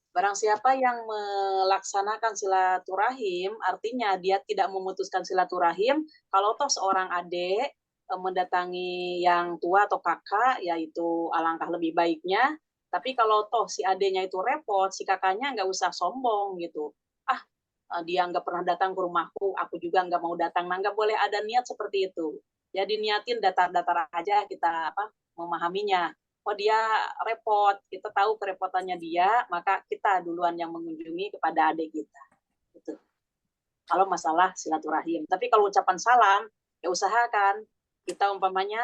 Barang siapa yang melaksanakan silaturahim, artinya dia tidak memutuskan silaturahim, kalau toh seorang adik mendatangi yang tua atau kakak, yaitu alangkah lebih baiknya. Tapi kalau toh si adiknya itu repot, si kakaknya nggak usah sombong gitu. Ah, dia nggak pernah datang ke rumahku, aku juga nggak mau datang. Nah, nggak boleh ada niat seperti itu. Jadi niatin datar-datar aja kita memahaminya. Oh dia repot, kita tahu kerepotannya dia, maka kita duluan yang mengunjungi kepada adik kita. Gitu. Kalau masalah silaturahim. Tapi kalau ucapan salam, ya usahakan kita umpamanya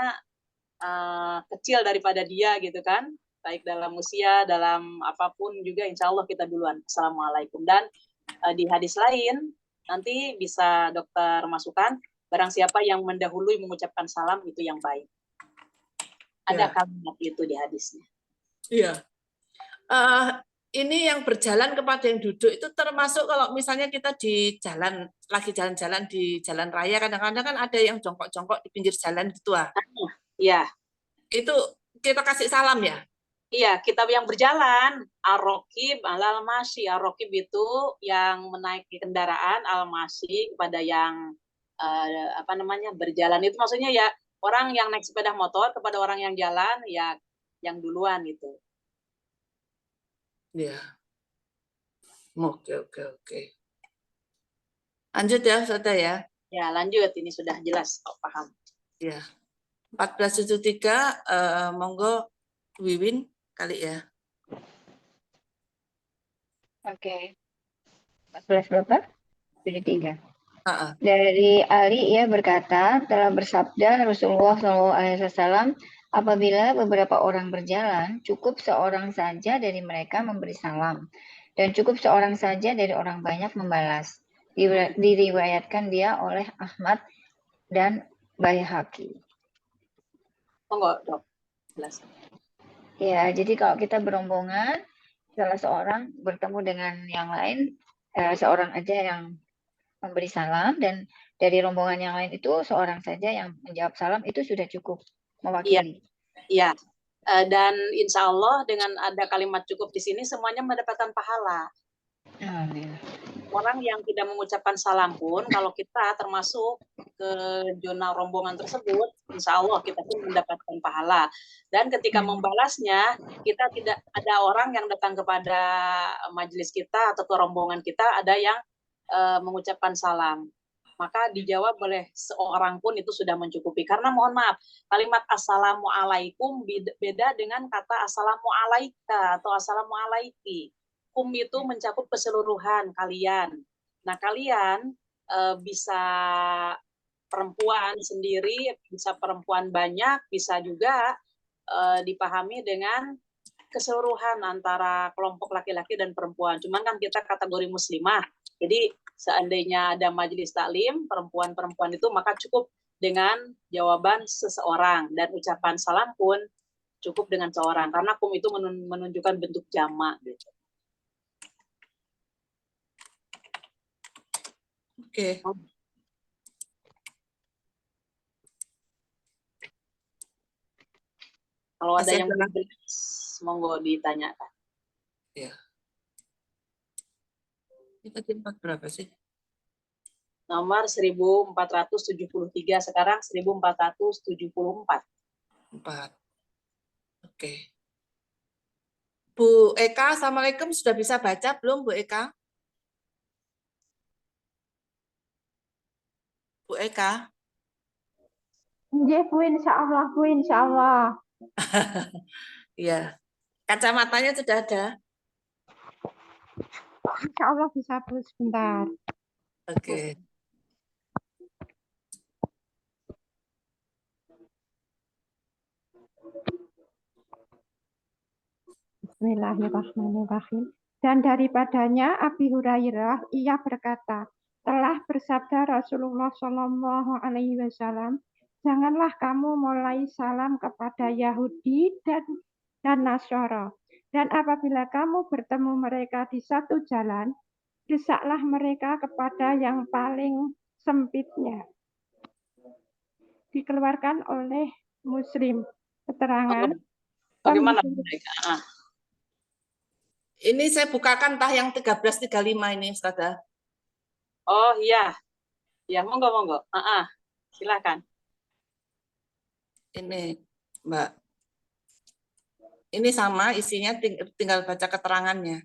kecil daripada dia gitu kan, baik dalam usia, dalam apapun juga, insya Allah kita duluan. Assalamualaikum. Dan di hadis lain, nanti bisa dokter masukkan, barang siapa yang mendahului mengucapkan salam, itu yang baik. Ada kalimat itu di hadisnya. Iya. Ini yang berjalan kepada yang duduk itu termasuk kalau misalnya kita di jalan, lagi jalan-jalan di jalan raya, kadang-kadang kan ada yang jongkok-jongkok di pinggir jalan gitu. Iya. Itu kita kasih salam ya? Iya, kita yang berjalan, ar-rokib, al-masyi. Ar-rokib itu yang menaiki kendaraan, al-masyi kepada yang berjalan itu maksudnya ya orang yang naik sepeda motor kepada orang yang jalan ya yang duluan itu. Ya. Oke. Lanjut ya, Saudara ya. Ya, lanjut. Ini sudah jelas, paham. Ya. 1473 monggo Wiwin kali ya. Oke. 14 berapa? 73. Dari Ali ia berkata, telah bersabda Rasulullah SAW, apabila beberapa orang berjalan, cukup seorang saja dari mereka memberi salam, dan cukup seorang saja dari orang banyak membalas. Diriwayatkan dia oleh Ahmad dan Baihaqi. Monggo, Dok. Jelaskan. Ya, jadi kalau kita berombongan, salah seorang bertemu dengan yang lain, seorang aja yang memberi salam, dan dari rombongan yang lain itu seorang saja yang menjawab salam, itu sudah cukup mewakili. Iya. Dan insya Allah dengan ada kalimat cukup di sini semuanya mendapatkan pahala. Orang yang tidak mengucapkan salam pun, kalau kita termasuk ke zona rombongan tersebut, insya Allah kita pun mendapatkan pahala. Dan ketika membalasnya, kita tidak ada orang yang datang kepada majelis kita atau ke rombongan kita, ada yang mengucapkan salam. Maka dijawab oleh seorang pun itu sudah mencukupi. Karena mohon maaf, kalimat assalamualaikum beda dengan kata assalamualaika atau assalamualaiki. Itu mencakup keseluruhan kalian. Nah, kalian bisa perempuan sendiri, bisa perempuan banyak, bisa juga dipahami dengan keseluruhan antara kelompok laki-laki dan perempuan. Cuman kan kita kategori muslimah. Jadi seandainya ada majelis taklim perempuan-perempuan itu, maka cukup dengan jawaban seseorang, dan ucapan salam pun cukup dengan seorang, karena kum itu menunjukkan bentuk jamak gitu. Oke. Kalau ada yang monggo ditanyakan. Ya. Kita tempat berapa sih? Nomor 1473, sekarang 1474. 4. Oke. Bu Eka, Assalamualaikum. Sudah bisa baca belum, Bu Eka? Bu Eka? Nggih, Bu, insyaallah, Bu, insyaallah. Iya. Kacamatanya sudah ada? Insyaallah bisa, Bu, sebentar. Oke. Bismillahirrahmanirrahim. Dan daripadanya Abi Hurairah ia berkata, telah bersabda Rasulullah Shallallahu Alaihi Wasallam, janganlah kamu mulai salam kepada Yahudi dan Nasara. Dan apabila kamu bertemu mereka di satu jalan, desaklah mereka kepada yang paling sempitnya. Dikeluarkan oleh Muslim. Keterangan Bagaimana Bunda Eka? Ini saya bukakan yang 1335 ini, Ustazah. Oh iya, ya monggo. Silakan. Ini, Mbak. Ini sama isinya, tinggal baca keterangannya.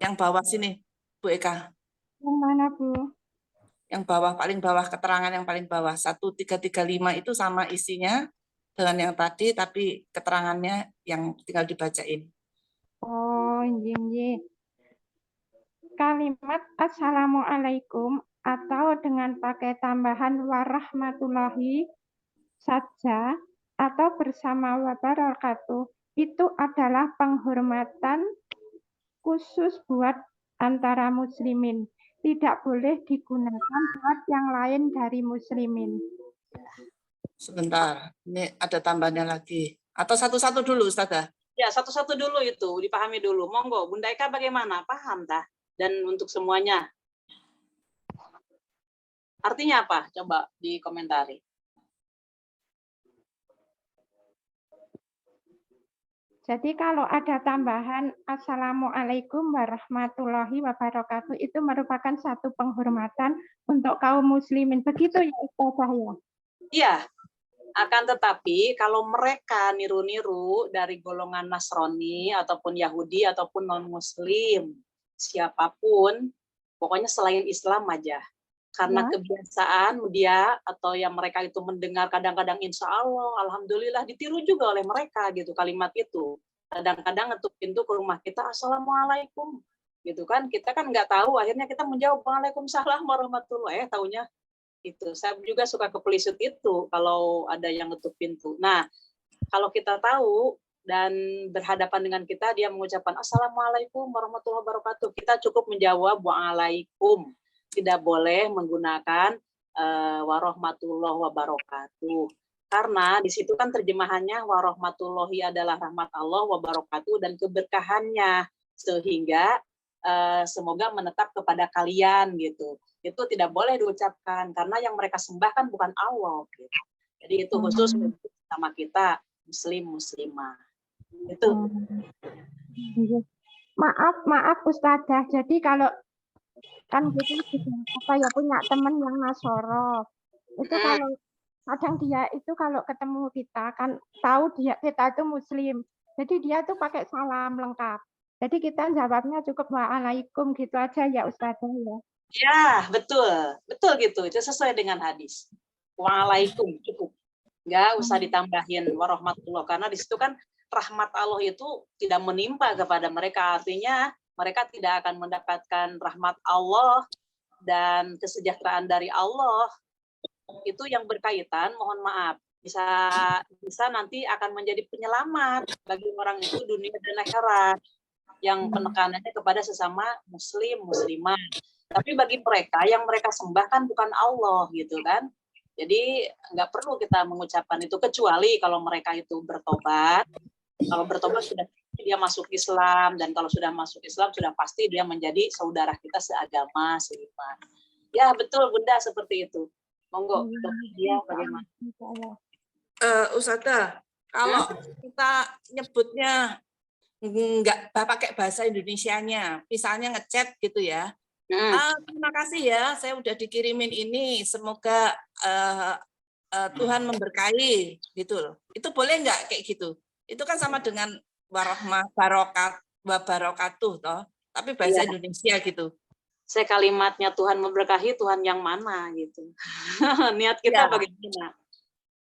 Yang bawah sini, Bu Eka. Yang mana, Bu? Yang bawah, paling bawah, keterangan yang paling bawah. 1335 itu sama isinya dengan yang tadi, tapi keterangannya yang tinggal dibacain. Oh, iya. Kalimat Assalamualaikum atau dengan pakai tambahan warahmatullahi saja atau bersama wabarakatuh itu adalah penghormatan khusus buat antara muslimin. Tidak boleh digunakan buat yang lain dari muslimin. Sebentar, ini ada tambahnya lagi. Atau satu-satu dulu, Ustazah? Ya, satu-satu dulu itu, dipahami dulu. Monggo, Bunda Eka bagaimana? Paham tah? Dan untuk semuanya. Artinya apa? Coba dikomentari. Jadi kalau ada tambahan Assalamualaikum warahmatullahi wabarakatuh itu merupakan satu penghormatan untuk kaum muslimin. Begitu ya Ustazah ya? Iya. Akan tetapi kalau mereka niru-niru dari golongan Nasrani ataupun Yahudi ataupun non-Muslim, siapapun, pokoknya selain Islam aja. Karena kebiasaan dia atau yang mereka itu mendengar kadang-kadang insya Allah, alhamdulillah ditiru juga oleh mereka gitu kalimat itu. Kadang-kadang ngetuk pintu ke rumah kita, assalamualaikum, gitu kan? Kita kan nggak tahu, akhirnya kita menjawab waalaikumsalam warahmatullahi, taunya itu. Saya juga suka kepelisut itu kalau ada yang ngetuk pintu. Nah, kalau kita tahu dan berhadapan dengan kita, dia mengucapkan assalamualaikum warahmatullahi wabarakatuh, kita cukup menjawab waalaikum. Tidak boleh menggunakan warahmatullahi wabarakatuh. Karena di situ kan terjemahannya warahmatullahi adalah rahmat Allah, wabarakatuh dan keberkahannya, sehingga semoga menetap kepada kalian gitu. Itu tidak boleh diucapkan karena yang mereka sembah kan bukan Allah gitu. Jadi itu khusus sama kita muslim muslimah. Itu. Maaf Ustazah. Jadi kalau kan kita juga punya teman yang Nasoro. Itu kalau kadang dia itu kalau ketemu kita kan tahu kita itu muslim. Jadi dia tuh pakai salam lengkap. Jadi kita jawabnya cukup waalaikum gitu aja ya Ustazah ya. Ya, betul gitu. Itu sesuai dengan hadis. Waalaikum cukup. Nggak usah ditambahin warahmatullah karena di situ kan rahmat Allah itu tidak menimpa kepada mereka, artinya mereka tidak akan mendapatkan rahmat Allah dan kesejahteraan dari Allah. Itu yang berkaitan, mohon maaf, bisa nanti akan menjadi penyelamat bagi orang itu dunia dan akhirat yang penekanannya kepada sesama muslim muslimah. Tapi bagi mereka yang mereka sembah kan bukan Allah gitu kan. Jadi nggak perlu kita mengucapkan itu kecuali kalau mereka itu bertobat. Kalau bertobat sudah dia masuk Islam, dan kalau sudah masuk Islam sudah pasti dia menjadi saudara kita seagama, seiman. Ya betul Bunda, seperti itu. Monggo, dia bagaimana? Ustazah, kalau kita nyebutnya nggak pakai bahasa Indonesianya, misalnya ngechat gitu ya. Terima kasih ya, saya udah dikirimin ini, semoga Tuhan memberkahi gitu loh. Itu boleh nggak kayak gitu? Itu kan sama dengan wabarakatuh toh, tapi bahasa Indonesia gitu. Saya kalimatnya Tuhan memberkahi, Tuhan yang mana gitu. Niat kita bagaimana?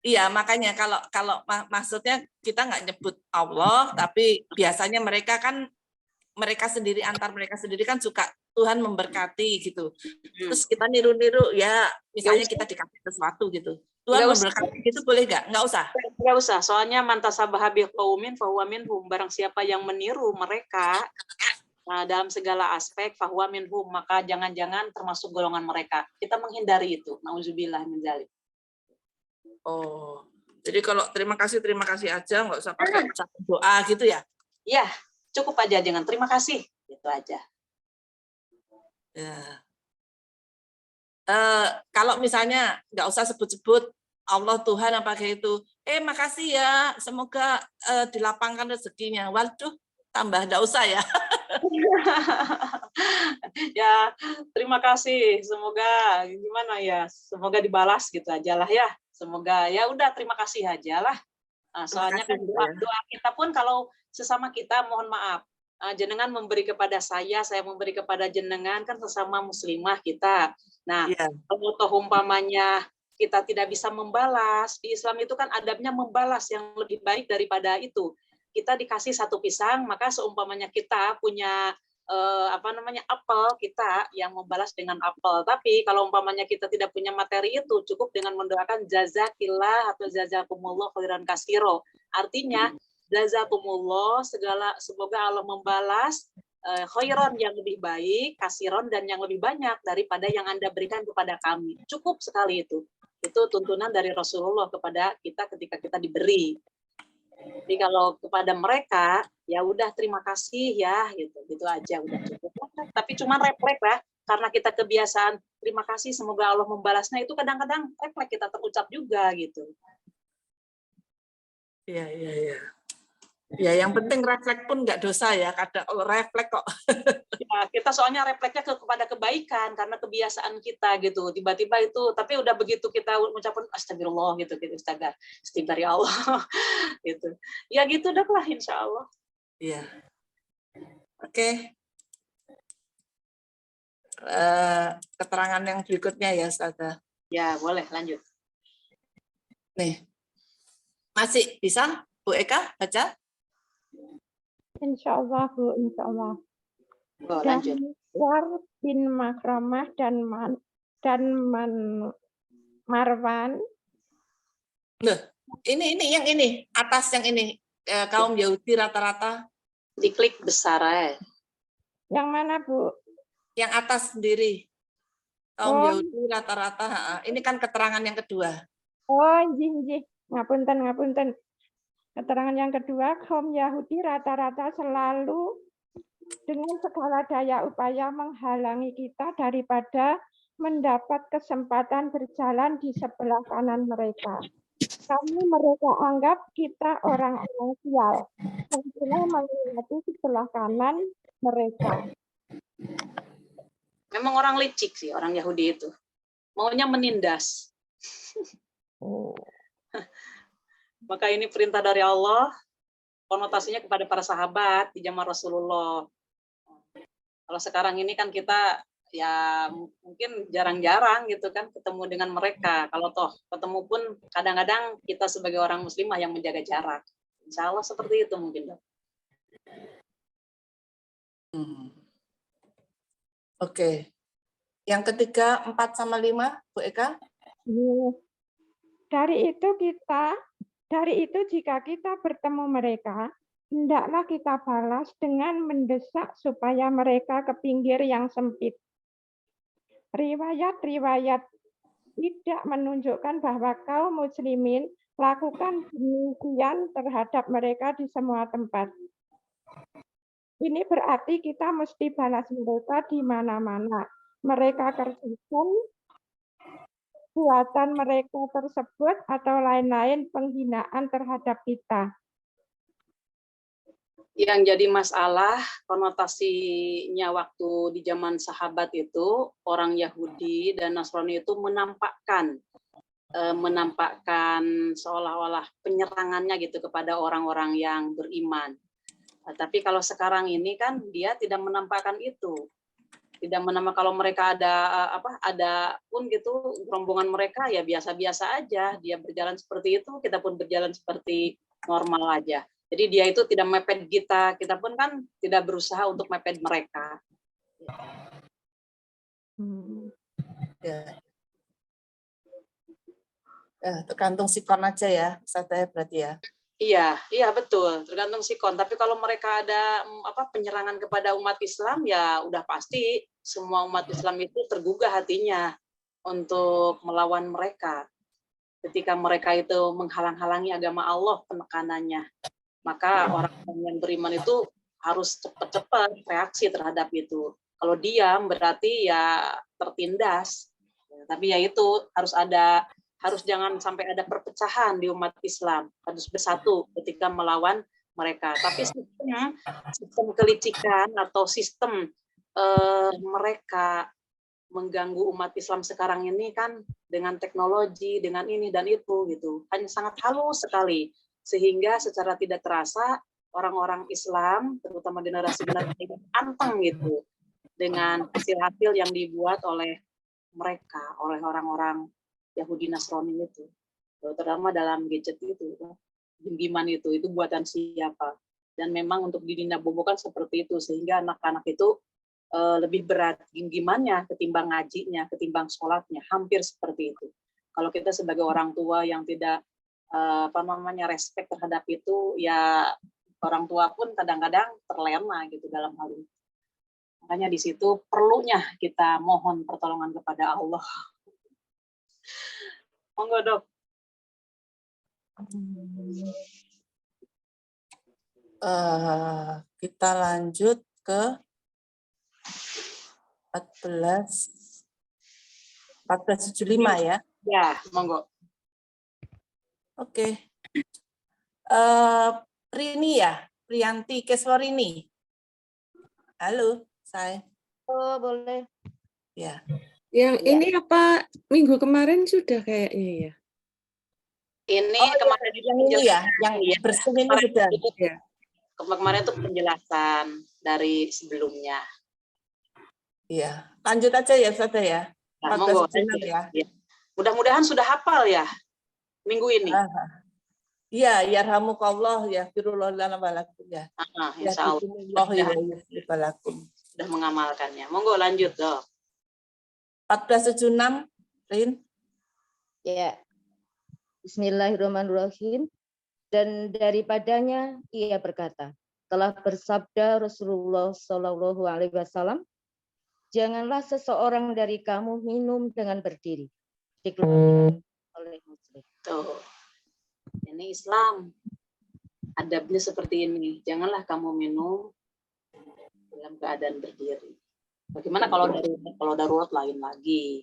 Iya, makanya kalau maksudnya kita nggak nyebut Allah, tapi biasanya mereka sendiri antar mereka sendiri kan suka Tuhan memberkati gitu. Terus kita niru-niru ya, misalnya kita dikasih sesuatu gitu. Tuhan memberkati gitu boleh nggak? Nggak usah. Nggak usah. Soalnya mantasabaha biqaumin fahuwa minhum. Barang siapa yang meniru mereka dalam segala aspek fahuwa minhum, maka jangan-jangan termasuk golongan mereka. Kita menghindari itu. Nauzubillah min dzalik. Oh, jadi kalau terima kasih aja, nggak usah pakai ucapan doa gitu ya? Iya, cukup aja dengan terima kasih, itu aja. Ya. Kalau misalnya nggak usah sebut-sebut Allah Tuhan apa kayak itu, Makasih ya. Semoga dilapangkan rezekinya. Waduh, tambah enggak usah ya. Ya, terima kasih. Semoga gimana ya? Semoga dibalas gitu aja lah ya. Semoga ya udah terima kasih aja lah. Soalnya kan doa kita pun kalau sesama kita mohon maaf. Jenengan memberi kepada saya memberi kepada jenengan kan sesama muslimah kita. Nah, kalau toh umpamanya kita tidak bisa membalas, di Islam itu kan adabnya membalas yang lebih baik daripada itu. Kita dikasih satu pisang, maka seumpamanya kita punya apel, kita yang membalas dengan apel. Tapi kalau umpamanya kita tidak punya materi itu, cukup dengan mendoakan jazakillah atau jazakumullah khairan kasiro. Artinya jazakumullah, semoga Allah membalas khairan yang lebih baik, kasiron dan yang lebih banyak daripada yang Anda berikan kepada kami. Cukup sekali itu. Itu tuntunan dari Rasulullah kepada kita ketika kita diberi. Jadi kalau kepada mereka ya udah terima kasih ya gitu aja udah cukup. Tapi cuma refleks lah karena kita kebiasaan terima kasih semoga Allah membalasnya itu kadang-kadang refleks kita terucap juga gitu. Iya. Ya, yang penting refleks pun nggak dosa ya, kadang refleks kok. Ya, kita soalnya refleksnya kepada kebaikan karena kebiasaan kita gitu. Tiba-tiba itu, tapi udah begitu kita mengucapkan astagfirullah gitu istighfar ya Allah gitu. Ya gitu dah lah insya Allah. Iya. Oke. Keterangan yang berikutnya ya, Ustazah. Ya, boleh lanjut. Nih. Masih bisa Bu Eka baca? Insya Allah, Bu, insya Allah. Oh, lanjut. War bin Makramah dan Marwan. Loh, ini yang ini, atas yang ini, kaum Yahudi rata-rata. Diklik besar ya. Yang mana, Bu? Yang atas sendiri. Kaum Yahudi rata-rata. Ini kan keterangan yang kedua. Oh, jinjih. Ngapunten. Keterangan yang kedua, kaum Yahudi rata-rata selalu dengan segala daya upaya menghalangi kita daripada mendapat kesempatan berjalan di sebelah kanan mereka. Mereka anggap kita orang-orang sial, yang melewati sebelah kanan mereka. Memang orang licik sih orang Yahudi itu. Maunya menindas. Maka ini perintah dari Allah, konotasinya kepada para sahabat di zaman Rasulullah. Kalau sekarang ini kan kita ya mungkin jarang-jarang gitu kan ketemu dengan mereka. Kalau toh ketemu pun kadang-kadang kita sebagai orang muslimah yang menjaga jarak. Insya Allah seperti itu mungkin. Oke. Yang ketiga 4 sama 5, Bu Eka? Dari itu jika kita bertemu mereka, hendaklah kita balas dengan mendesak supaya mereka ke pinggir yang sempit. Riwayat-riwayat tidak menunjukkan bahwa kaum muslimin lakukan demikian terhadap mereka di semua tempat. Ini berarti kita mesti balas mereka di mana-mana. Mereka kerjakan buatan mereka tersebut atau lain-lain penghinaan terhadap kita. Yang jadi masalah konotasinya waktu di zaman sahabat itu orang Yahudi dan Nasrani itu menampakkan seolah-olah penyerangannya gitu kepada orang-orang yang beriman. Tapi kalau sekarang ini kan dia tidak menampakkan itu. Tidak menambah kalau mereka ada pun gitu rombongan mereka ya biasa-biasa aja, dia berjalan seperti itu, kita pun berjalan seperti normal aja. Jadi dia itu tidak mepet kita pun kan tidak berusaha untuk mepet mereka. Ya, tergantung sikon aja ya, Ustazah berarti ya. Iya betul, tergantung sikon. Tapi kalau mereka ada penyerangan kepada umat Islam, ya udah pasti semua umat Islam itu tergugah hatinya untuk melawan mereka. Ketika mereka itu menghalang-halangi agama Allah penekanannya, maka orang yang beriman itu harus cepat-cepat reaksi terhadap itu. Kalau diam berarti ya tertindas. Tapi ya itu harus ada harus jangan sampai ada perpecahan di umat Islam, harus bersatu ketika melawan mereka. Tapi sistem kelicikan atau sistem mereka mengganggu umat Islam sekarang ini kan dengan teknologi, dengan ini dan itu gitu, hanya sangat halus sekali, sehingga secara tidak terasa orang-orang Islam, terutama generasi-generasi anteng gitu, dengan hasil-hasil yang dibuat oleh mereka, oleh orang-orang Yahudi Nasrani itu, terutama dalam gadget itu, genggiman itu buatan siapa? Dan memang untuk didinabobokan seperti itu, sehingga anak-anak itu lebih berat genggimannya ketimbang ngajinya, ketimbang sholatnya, hampir seperti itu. Kalau kita sebagai orang tua yang tidak respect terhadap itu, ya orang tua pun kadang-kadang terlena gitu dalam hal ini. Makanya di situ perlunya kita mohon pertolongan kepada Allah. Monggo, Dok. Kita lanjut ke 1475 ya. Ya, monggo. Oke. Rini ya, Priyanti Keswarini. Halo, saya. Oh, boleh. Ya. Yang ini apa minggu kemarin sudah kayaknya ya? Ini kemarin yang ini ya, yang bersih ini sudah. Ya. Kemarin itu penjelasan dari sebelumnya. Iya, lanjut aja ya, Ustazah ya. Nah, monggo, ya. Mudah-mudahan sudah hafal ya minggu ini. Iya, yarhamukallah ya firullah lana walakum ya. Insyaallah ya. Sudah mengamalkannya. Monggo lanjut, Dok. 1476, Rin. Ya. Bismillahirrahmanirrahim. Dan daripadanya ia berkata, telah bersabda Rasulullah Shallallahu Alaihi Wasallam, janganlah seseorang dari kamu minum dengan berdiri. Dikeluarkan oleh Muslim. Tuh. Ini Islam. Adabnya seperti ini. Janganlah kamu minum dalam keadaan berdiri. Bagaimana kalau darurat lain lagi?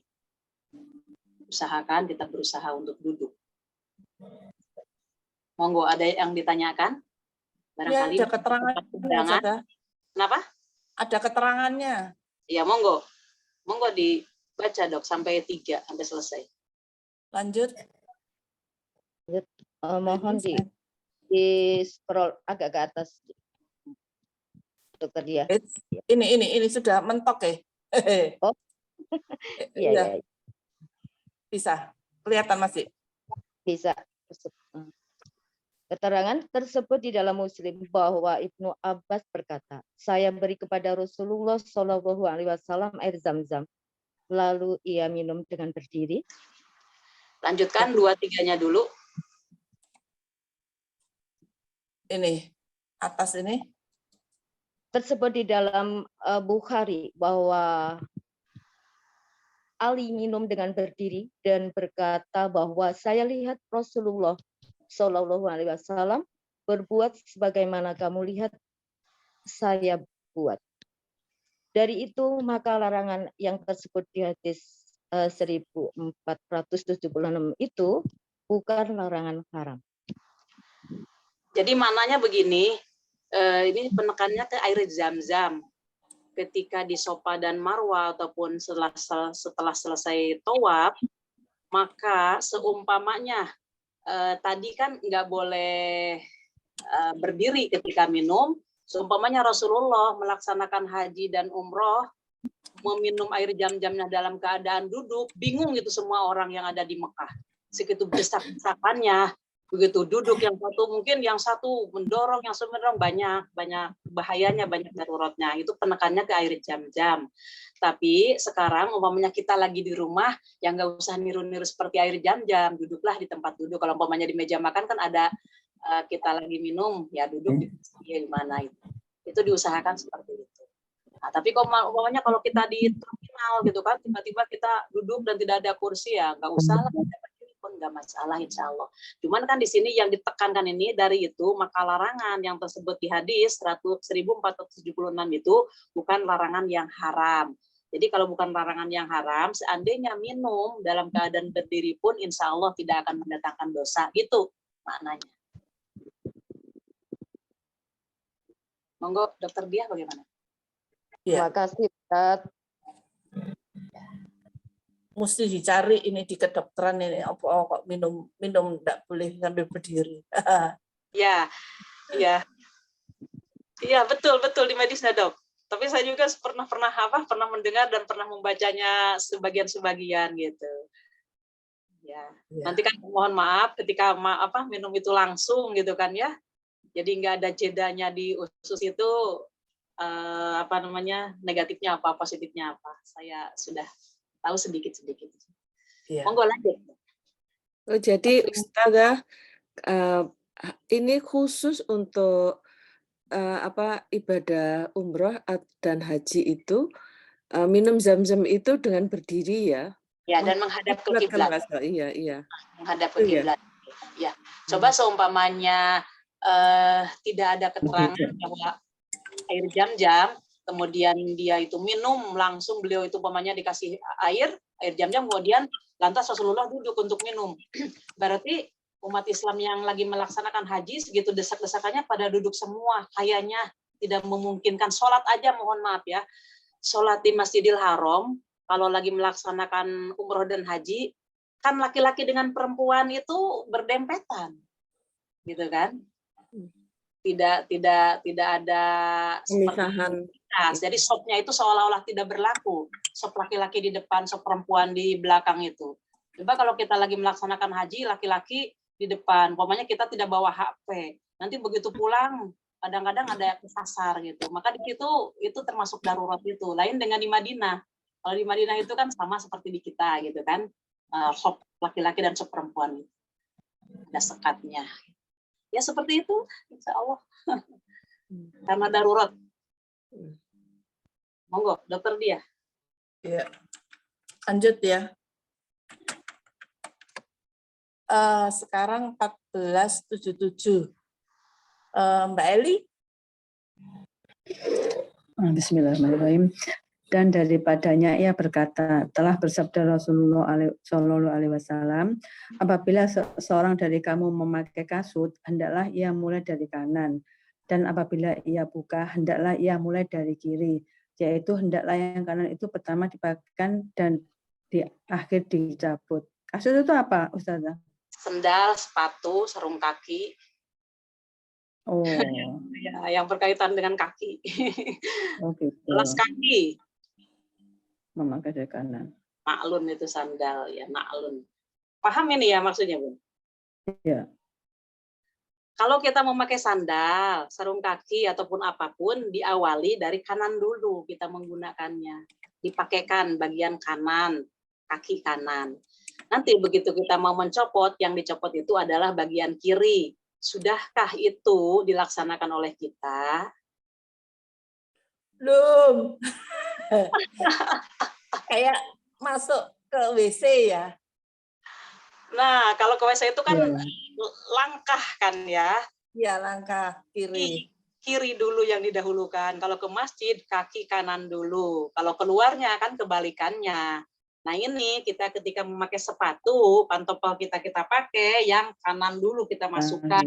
Usahakan kita berusaha untuk duduk. Monggo, ada yang ditanyakan? Barangkali ya, ada keterangannya. Kenapa? Ada keterangannya. Ya, monggo. Monggo dibaca, Dok, sampai 3, sampai selesai. Lanjut. Mohon di scroll agak ke atas. Dokter dia. Ini sudah mentok ya. Oh. Iya. Bisa. Kelihatan masih. Bisa. Keterangan tersebut di dalam Muslim bahwa Ibnu Abbas berkata, saya beri kepada Rasulullah Shallallahu Alaihi Wasallam air Zam-Zam, lalu ia minum dengan berdiri. Lanjutkan 2-3-nya dulu. Ini atas ini. Tersebut di dalam Bukhari bahwa Ali minum dengan berdiri dan berkata bahwa saya lihat Rasulullah Shallallahu Alaihi Wasallam berbuat sebagaimana kamu lihat saya buat. Dari itu maka larangan yang tersebut di hadis 1476 itu bukan larangan haram. Jadi maknanya begini, ini penekannya ke air Zam-Zam. Ketika di Safa dan Marwa ataupun setelah selesai tawaf, maka seumpamanya tadi kan nggak boleh berdiri ketika minum. Seumpamanya Rasulullah melaksanakan haji dan umroh, meminum air Zam-Zamnya dalam keadaan duduk, bingung itu semua orang yang ada di Mekah. Segitu desak-desakannya, begitu duduk yang satu mendorong, yang satu mendorong, banyak bahayanya, banyak daruratnya. Itu penekannya ke air Zam-Zam. Tapi sekarang umpamanya kita lagi di rumah, yang nggak usah niru-niru seperti air Zam-Zam, duduklah di tempat duduk. Kalau umpamanya di meja makan kan ada kita lagi minum, ya duduk di mana itu diusahakan seperti itu. Nah, tapi umpamanya kalau kita di terminal gitu kan, tiba-tiba kita duduk dan tidak ada kursi, ya nggak usah lah, pun nggak masalah insya Allah. Cuman kan di sini yang ditekankan ini dari itu, maka larangan yang tersebut di hadis 1476 itu bukan larangan yang haram. Jadi kalau bukan larangan yang haram, seandainya minum dalam keadaan berdiri pun insya Allah tidak akan mendatangkan dosa. Gitu maknanya. Monggo, Dokter Diah bagaimana? Ya. Terima kasih, Ustaz. Mesti dicari ini di kedokteran ini apa kok minum enggak boleh sambil berdiri. Ya, iya. Iya, betul di medisnya, Dok. Tapi saya juga pernah mendengar dan pernah membacanya sebagian gitu. Ya. Nanti kan mohon maaf ketika minum itu langsung gitu kan ya. Jadi nggak ada jedanya di usus itu negatifnya apa, positifnya apa. Saya sudah tahu sedikit-sedikit. Ya. Monggo lanjut. Oh, jadi Ustazah, ini khusus untuk ibadah umroh dan haji itu minum zam-zam itu dengan berdiri ya? Ya, dan menghadap ke kiblat. Iya. Menghadap ke kiblat. Ya. Coba seumpamanya tidak ada keterangan bahwa air jam-jam, kemudian dia itu minum langsung, beliau itu umpamanya dikasih air jam-jam, kemudian lantas Rasulullah duduk untuk minum. Berarti umat Islam yang lagi melaksanakan haji segitu desak-desakannya pada duduk semua, kayaknya tidak memungkinkan. Sholat aja mohon maaf ya, sholat di Masjidil Haram kalau lagi melaksanakan umroh dan haji kan laki-laki dengan perempuan itu berdempetan, gitu kan? Tidak ada pemisahan. Jadi sopnya itu seolah-olah tidak berlaku. Sop laki-laki di depan, sop perempuan di belakang itu. Coba kalau kita lagi melaksanakan haji, laki-laki di depan, pokoknya kita tidak bawa HP. Nanti begitu pulang, kadang-kadang ada kesasar gitu. Maka di situ itu termasuk darurat itu. Lain dengan di Madinah. Kalau di Madinah itu kan sama seperti di kita gitu kan, sop laki-laki dan sop perempuan. Ada sekatnya. Ya seperti itu, insya Allah. Karena darurat. Monggo, Dokter Diah. Ya. Lanjut ya. Sekarang 1477. Mbak Eli. Bismillahirrahmanirrahim. Dan daripadanya ia berkata, telah bersabda Rasulullah SAW, apabila seorang dari kamu memakai kasut, hendaklah ia mulai dari kanan. Dan apabila ia buka, hendaklah ia mulai dari kiri. Yaitu hendaklah yang kanan itu pertama dipakaikan dan di akhir dicabut. Kasut itu apa, Ustazah? Sendal, sepatu, sarung kaki. Oh. Ya, yang berkaitan dengan kaki. Oh, gitu. Alas kaki. Memakai dari kanan. Maklun itu sandal ya, maklun. Paham ini ya maksudnya, Bu? Iya. Kalau kita memakai sandal, sarung kaki ataupun apapun diawali dari kanan dulu kita menggunakannya. Dipakaikan bagian kanan, kaki kanan. Nanti begitu kita mau mencopot, yang dicopot itu adalah bagian kiri. Sudahkah itu dilaksanakan oleh kita? Belum. Kayak masuk ke WC ya. Nah, kalau ke WC itu kan langkah kan ya. Iya, langkah kiri. Kiri dulu yang didahulukan. Kalau ke masjid, kaki kanan dulu. Kalau keluarnya kan kebalikannya. Nah ini kita ketika memakai sepatu, pantopel kita pakai, yang kanan dulu kita masukkan.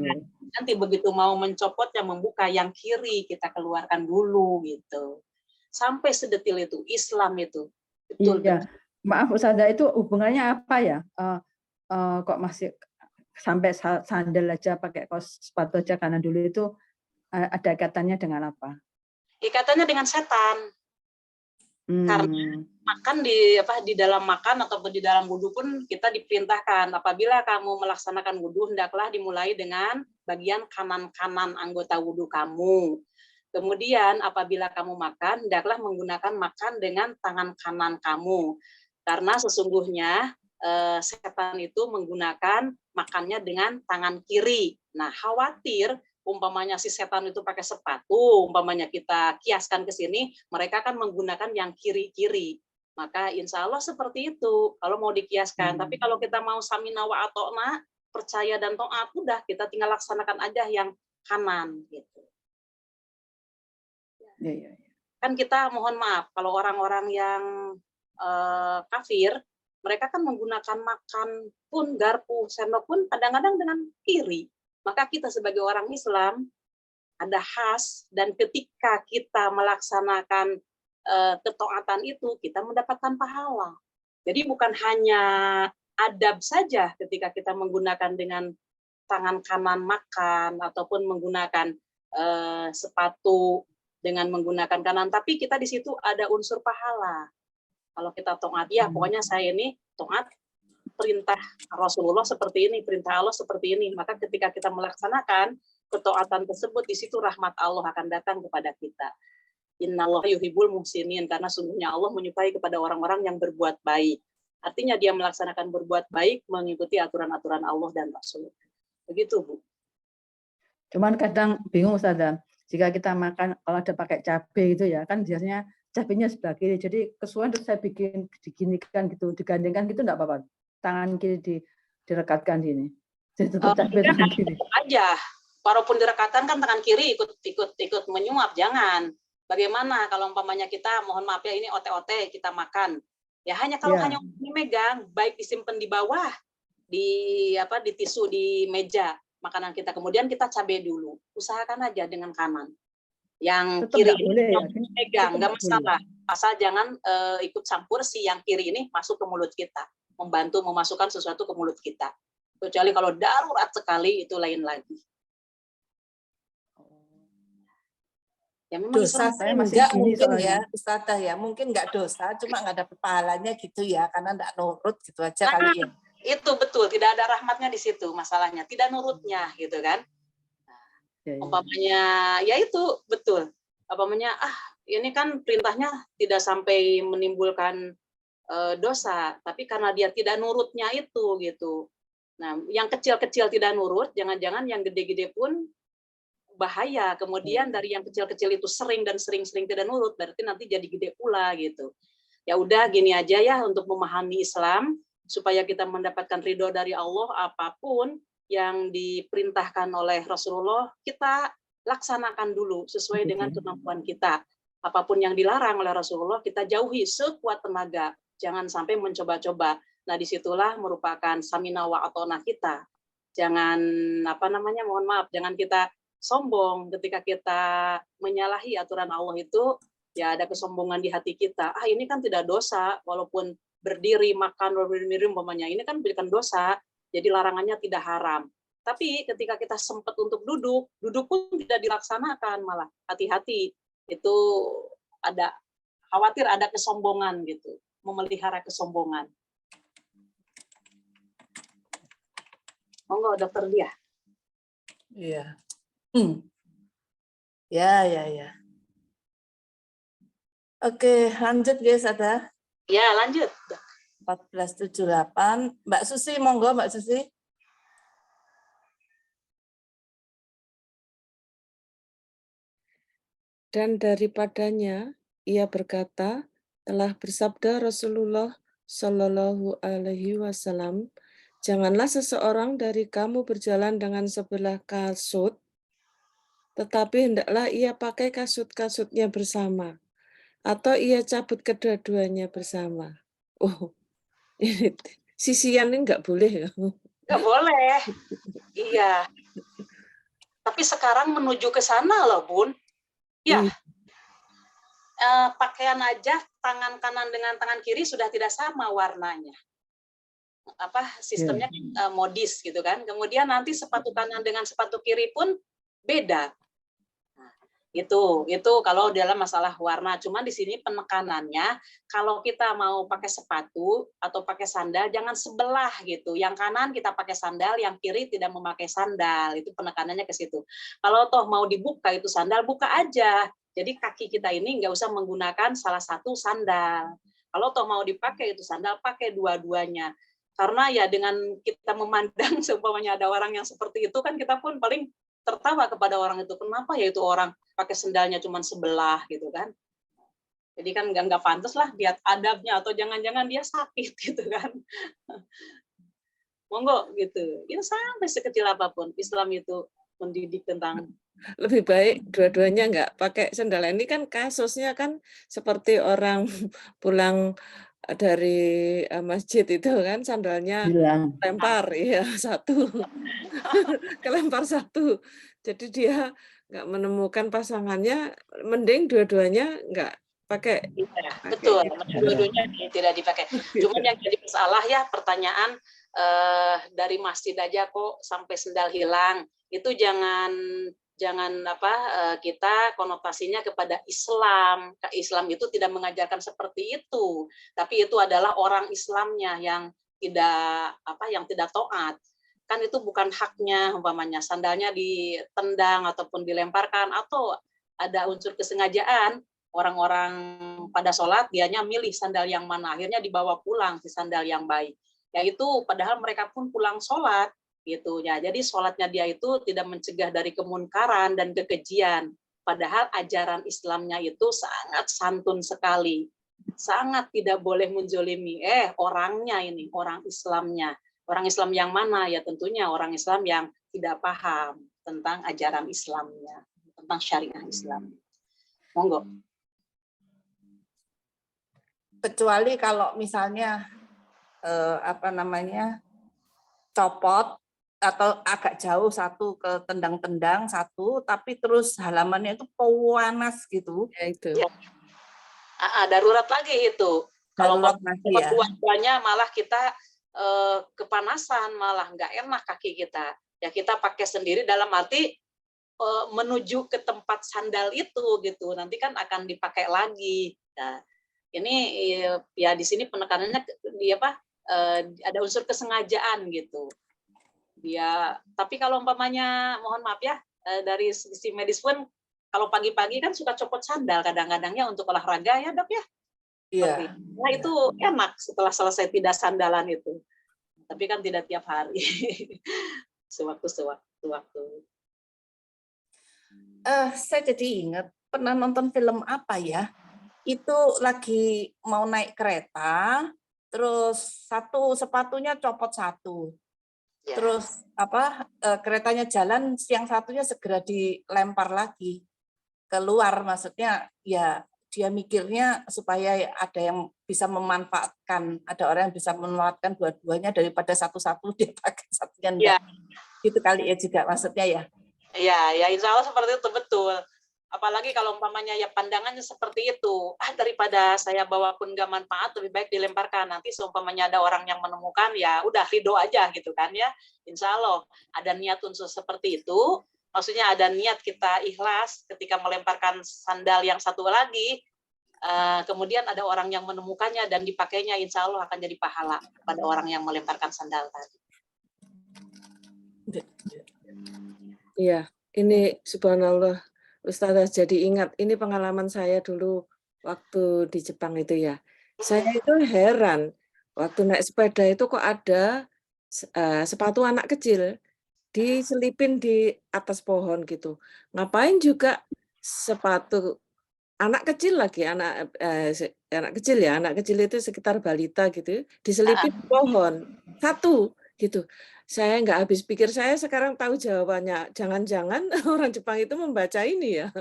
Nanti begitu mau mencopotnya, membuka, yang kiri kita keluarkan dulu gitu. Sampai sedetil itu, Islam itu. Betul. Iya. Maaf Ustazah, itu hubungannya apa ya? Kok masih sampai sandal aja pakai sepatu aja kanan dulu, itu ada ikatannya dengan apa? Ikatannya dengan setan. Karena makan di dalam makan ataupun di dalam wudhu pun kita diperintahkan apabila kamu melaksanakan wudhu hendaklah dimulai dengan bagian kanan-kanan anggota wudhu kamu. Kemudian apabila kamu makan hendaklah menggunakan makan dengan tangan kanan kamu. Karena sesungguhnya setan itu menggunakan makannya dengan tangan kiri. Nah, khawatir umpamanya si setan itu pakai sepatu, umpamanya kita kiaskan ke sini, mereka kan menggunakan yang kiri-kiri. Maka insya Allah seperti itu, kalau mau dikiaskan. Tapi kalau kita mau samina wa atokna, percaya dan taat, udah kita tinggal laksanakan aja yang kanan. Gitu. Ya. Kan kita mohon maaf, kalau orang-orang yang kafir, mereka kan menggunakan makan pun, garpu, sendok pun kadang-kadang dengan kiri. Maka kita sebagai orang Islam ada khas, dan ketika kita melaksanakan ketaatan itu, kita mendapatkan pahala. Jadi bukan hanya adab saja ketika kita menggunakan dengan tangan kanan makan, ataupun menggunakan sepatu dengan menggunakan kanan, tapi kita di situ ada unsur pahala. Kalau kita taat, ya pokoknya saya ini taat perintah Rasulullah seperti ini, perintah Allah seperti ini. Maka ketika kita melaksanakan ketaatan tersebut, di situ rahmat Allah akan datang kepada kita. Innallaha yuhibbul muhsinin, karena sungguhnya Allah menyukai kepada orang-orang yang berbuat baik. Artinya dia melaksanakan berbuat baik, mengikuti aturan-aturan Allah dan Rasul. Begitu, Bu. Cuman kadang bingung, Ustazah. Jika kita makan, kalau ada pakai cabai gitu ya, kan biasanya cabainya sebelah kiri. Jadi kesuwen terus saya bikin diginikan gitu, digandengkan gitu enggak apa-apa. Tangan kiri direkatkan gini. Jadi tetap cabai tangan kiri. Aja. Walaupun direkatkan kan tangan kiri ikut menyuap, jangan. Bagaimana kalau umpamanya kita, mohon maaf ya, ini ote-ote kita makan. Ya hanya kalau hanya memegang, baik disimpan di bawah, di tisu di meja makanan kita, kemudian kita cabai dulu. Usahakan aja dengan kanan. Yang tetap kiri boleh, ya? pegang, nggak masalah. Asal jangan ikut campur si yang kiri ini masuk ke mulut kita, membantu memasukkan sesuatu ke mulut kita. Kecuali kalau darurat sekali, itu lain lagi. Ya, memang dosa saya masih enggak mungkin ya, Ustazah ya, mungkin enggak dosa, cuma enggak ada pahalanya gitu ya, karena enggak nurut gitu aja kali ya. Itu betul, tidak ada rahmatnya di situ masalahnya, tidak nurutnya gitu kan. Umpamanya ya itu betul. Umpamanya ini kan perintahnya tidak sampai menimbulkan dosa, tapi karena dia tidak nurutnya itu gitu. Nah, yang kecil-kecil tidak nurut, jangan-jangan yang gede-gede pun bahaya. Kemudian dari yang kecil-kecil itu sering tidak nurut, berarti nanti jadi gede pula gitu. Ya udah gini aja ya, untuk memahami Islam supaya kita mendapatkan ridho dari Allah, apapun yang diperintahkan oleh Rasulullah kita laksanakan dulu sesuai dengan kemampuan kita. Apapun yang dilarang oleh Rasulullah kita jauhi sekuat tenaga, jangan sampai mencoba-coba. Nah, disitulah merupakan samina wa atona kita. Jangan mohon maaf, jangan kita sombong ketika kita menyalahi aturan Allah itu, ya ada kesombongan di hati kita. Ini kan tidak dosa, walaupun berdiri makan berdiri umpamanya, ini kan bukan dosa, jadi larangannya tidak haram. Tapi ketika kita sempat untuk duduk pun tidak dilaksanakan, malah hati-hati, itu ada khawatir ada kesombongan gitu, memelihara kesombongan. Monggo Dokter Dia. Iya. Ya. Oke, lanjut guys, ada? Ya, lanjut. 1478. Mbak Susi, monggo Mbak Susi. Dan daripadanya ia berkata, telah bersabda Rasulullah Shallallahu Alaihi Wasallam, janganlah seseorang dari kamu berjalan dengan sebelah kasut, tetapi hendaklah ia pakai kasut-kasutnya bersama, atau ia cabut kedua-duanya bersama. Ini sisian ini nggak boleh ya? Nggak boleh. Iya. Tapi sekarang menuju ke sana loh, Bun. Ya. Pakaian aja tangan kanan dengan tangan kiri sudah tidak sama warnanya. Sistemnya modis gitu kan. Kemudian nanti sepatu kanan dengan sepatu kiri pun beda. Itu kalau dalam masalah warna. Cuman di sini penekanannya kalau kita mau pakai sepatu atau pakai sandal jangan sebelah gitu. Yang kanan kita pakai sandal, yang kiri tidak memakai sandal. Itu penekanannya ke situ. Kalau toh mau dibuka itu sandal, buka aja. Jadi kaki kita ini nggak usah menggunakan salah satu sandal. Kalau toh mau dipakai itu sandal, pakai dua-duanya. Karena ya dengan kita memandang seumpamanya ada orang yang seperti itu kan kita pun paling tertawa kepada orang itu. Kenapa ya itu orang pakai sendalnya cuma sebelah gitu kan? Jadi kan nggak pantas lah lihat adabnya, atau jangan-jangan dia sakit gitu kan? Monggo gitu. Ini sampai sekecil apapun Islam itu mendidik tentang lebih baik dua-duanya nggak pakai sendal. Ini kan kasusnya kan seperti orang pulang dari masjid itu kan sandalnya lempar ya satu, kelempar satu. Jadi dia nggak menemukan pasangannya, mending dua-duanya nggak pakai. Iya, betul. Dua-duanya tidak dipakai. Cuman yang jadi masalah ya pertanyaan dari masjid aja kok sampai sendal hilang. Itu jangan kita konotasinya kepada Islam. Islam itu tidak mengajarkan seperti itu. Tapi itu adalah orang Islamnya yang tidak taat. Kan itu bukan haknya, umpamanya sandalnya ditendang ataupun dilemparkan, atau ada unsur kesengajaan orang-orang pada sholat dianya milih sandal yang mana, akhirnya dibawa pulang si sandal yang baik. Ya itu padahal mereka pun pulang sholat gitu ya. Jadi sholatnya dia itu tidak mencegah dari kemunkaran dan kekejian. Padahal ajaran Islamnya itu sangat santun sekali. Sangat tidak boleh menjolimi orangnya ini, orang Islamnya. Orang Islam yang mana? Ya tentunya orang Islam yang tidak paham tentang ajaran Islamnya, tentang syariah Islam. Monggo. Kecuali kalau misalnya copot atau agak jauh satu ke tendang-tendang satu, tapi terus halamannya itu panas gitu. Ya itu. Ya. Darurat lagi itu. Kalau dua-duanya malah kita kepanasan, malah nggak enak kaki kita. Ya kita pakai sendiri dalam arti menuju ke tempat sandal itu gitu. Nanti kan akan dipakai lagi. Nah, ini ya di sini penekanannya ada unsur kesengajaan gitu. Dia, tapi kalau umpamanya mohon maaf ya dari sisi medis pun kalau pagi-pagi kan suka copot sandal kadang-kadangnya untuk olahraga ya Dok ya. Iya. Nah itu enak setelah selesai tidak sandalan itu. Tapi kan tidak tiap hari. Sewaktu-waktu. Saya jadi ingat pernah nonton film apa ya? Itu lagi mau naik kereta, terus sepatunya copot satu. Ya. Terus keretanya jalan, yang satunya segera dilempar lagi keluar, maksudnya ya dia mikirnya supaya ada yang bisa memanfaatkan, ada orang yang bisa memanfaatkan dua-duanya daripada satu-satu dia pakai satunya enggak. Ya. Itu kali ya juga maksudnya ya. Ya insya Allah seperti itu betul. Apalagi kalau umpamanya ya pandangannya seperti itu, daripada saya bawa pun nggak manfaat, lebih baik dilemparkan. Nanti seumpamanya ada orang yang menemukan, ya udah ridho aja gitu kan ya. Insya Allah ada niat unsur seperti itu, maksudnya ada niat kita ikhlas ketika melemparkan sandal yang satu lagi, kemudian ada orang yang menemukannya dan dipakainya, insya Allah akan jadi pahala pada orang yang melemparkan sandal tadi. Iya, ini subhanallah. Ustazah jadi ingat, ini pengalaman saya dulu waktu di Jepang itu ya. Saya itu heran, waktu naik sepeda itu kok ada sepatu anak kecil diselipin di atas pohon gitu. Ngapain juga sepatu anak kecil lagi, anak kecil ya, anak kecil itu sekitar balita gitu, diselipin di pohon, satu gitu. Saya nggak habis pikir, saya sekarang tahu jawabannya. Jangan-jangan orang Jepang itu membaca ini ya.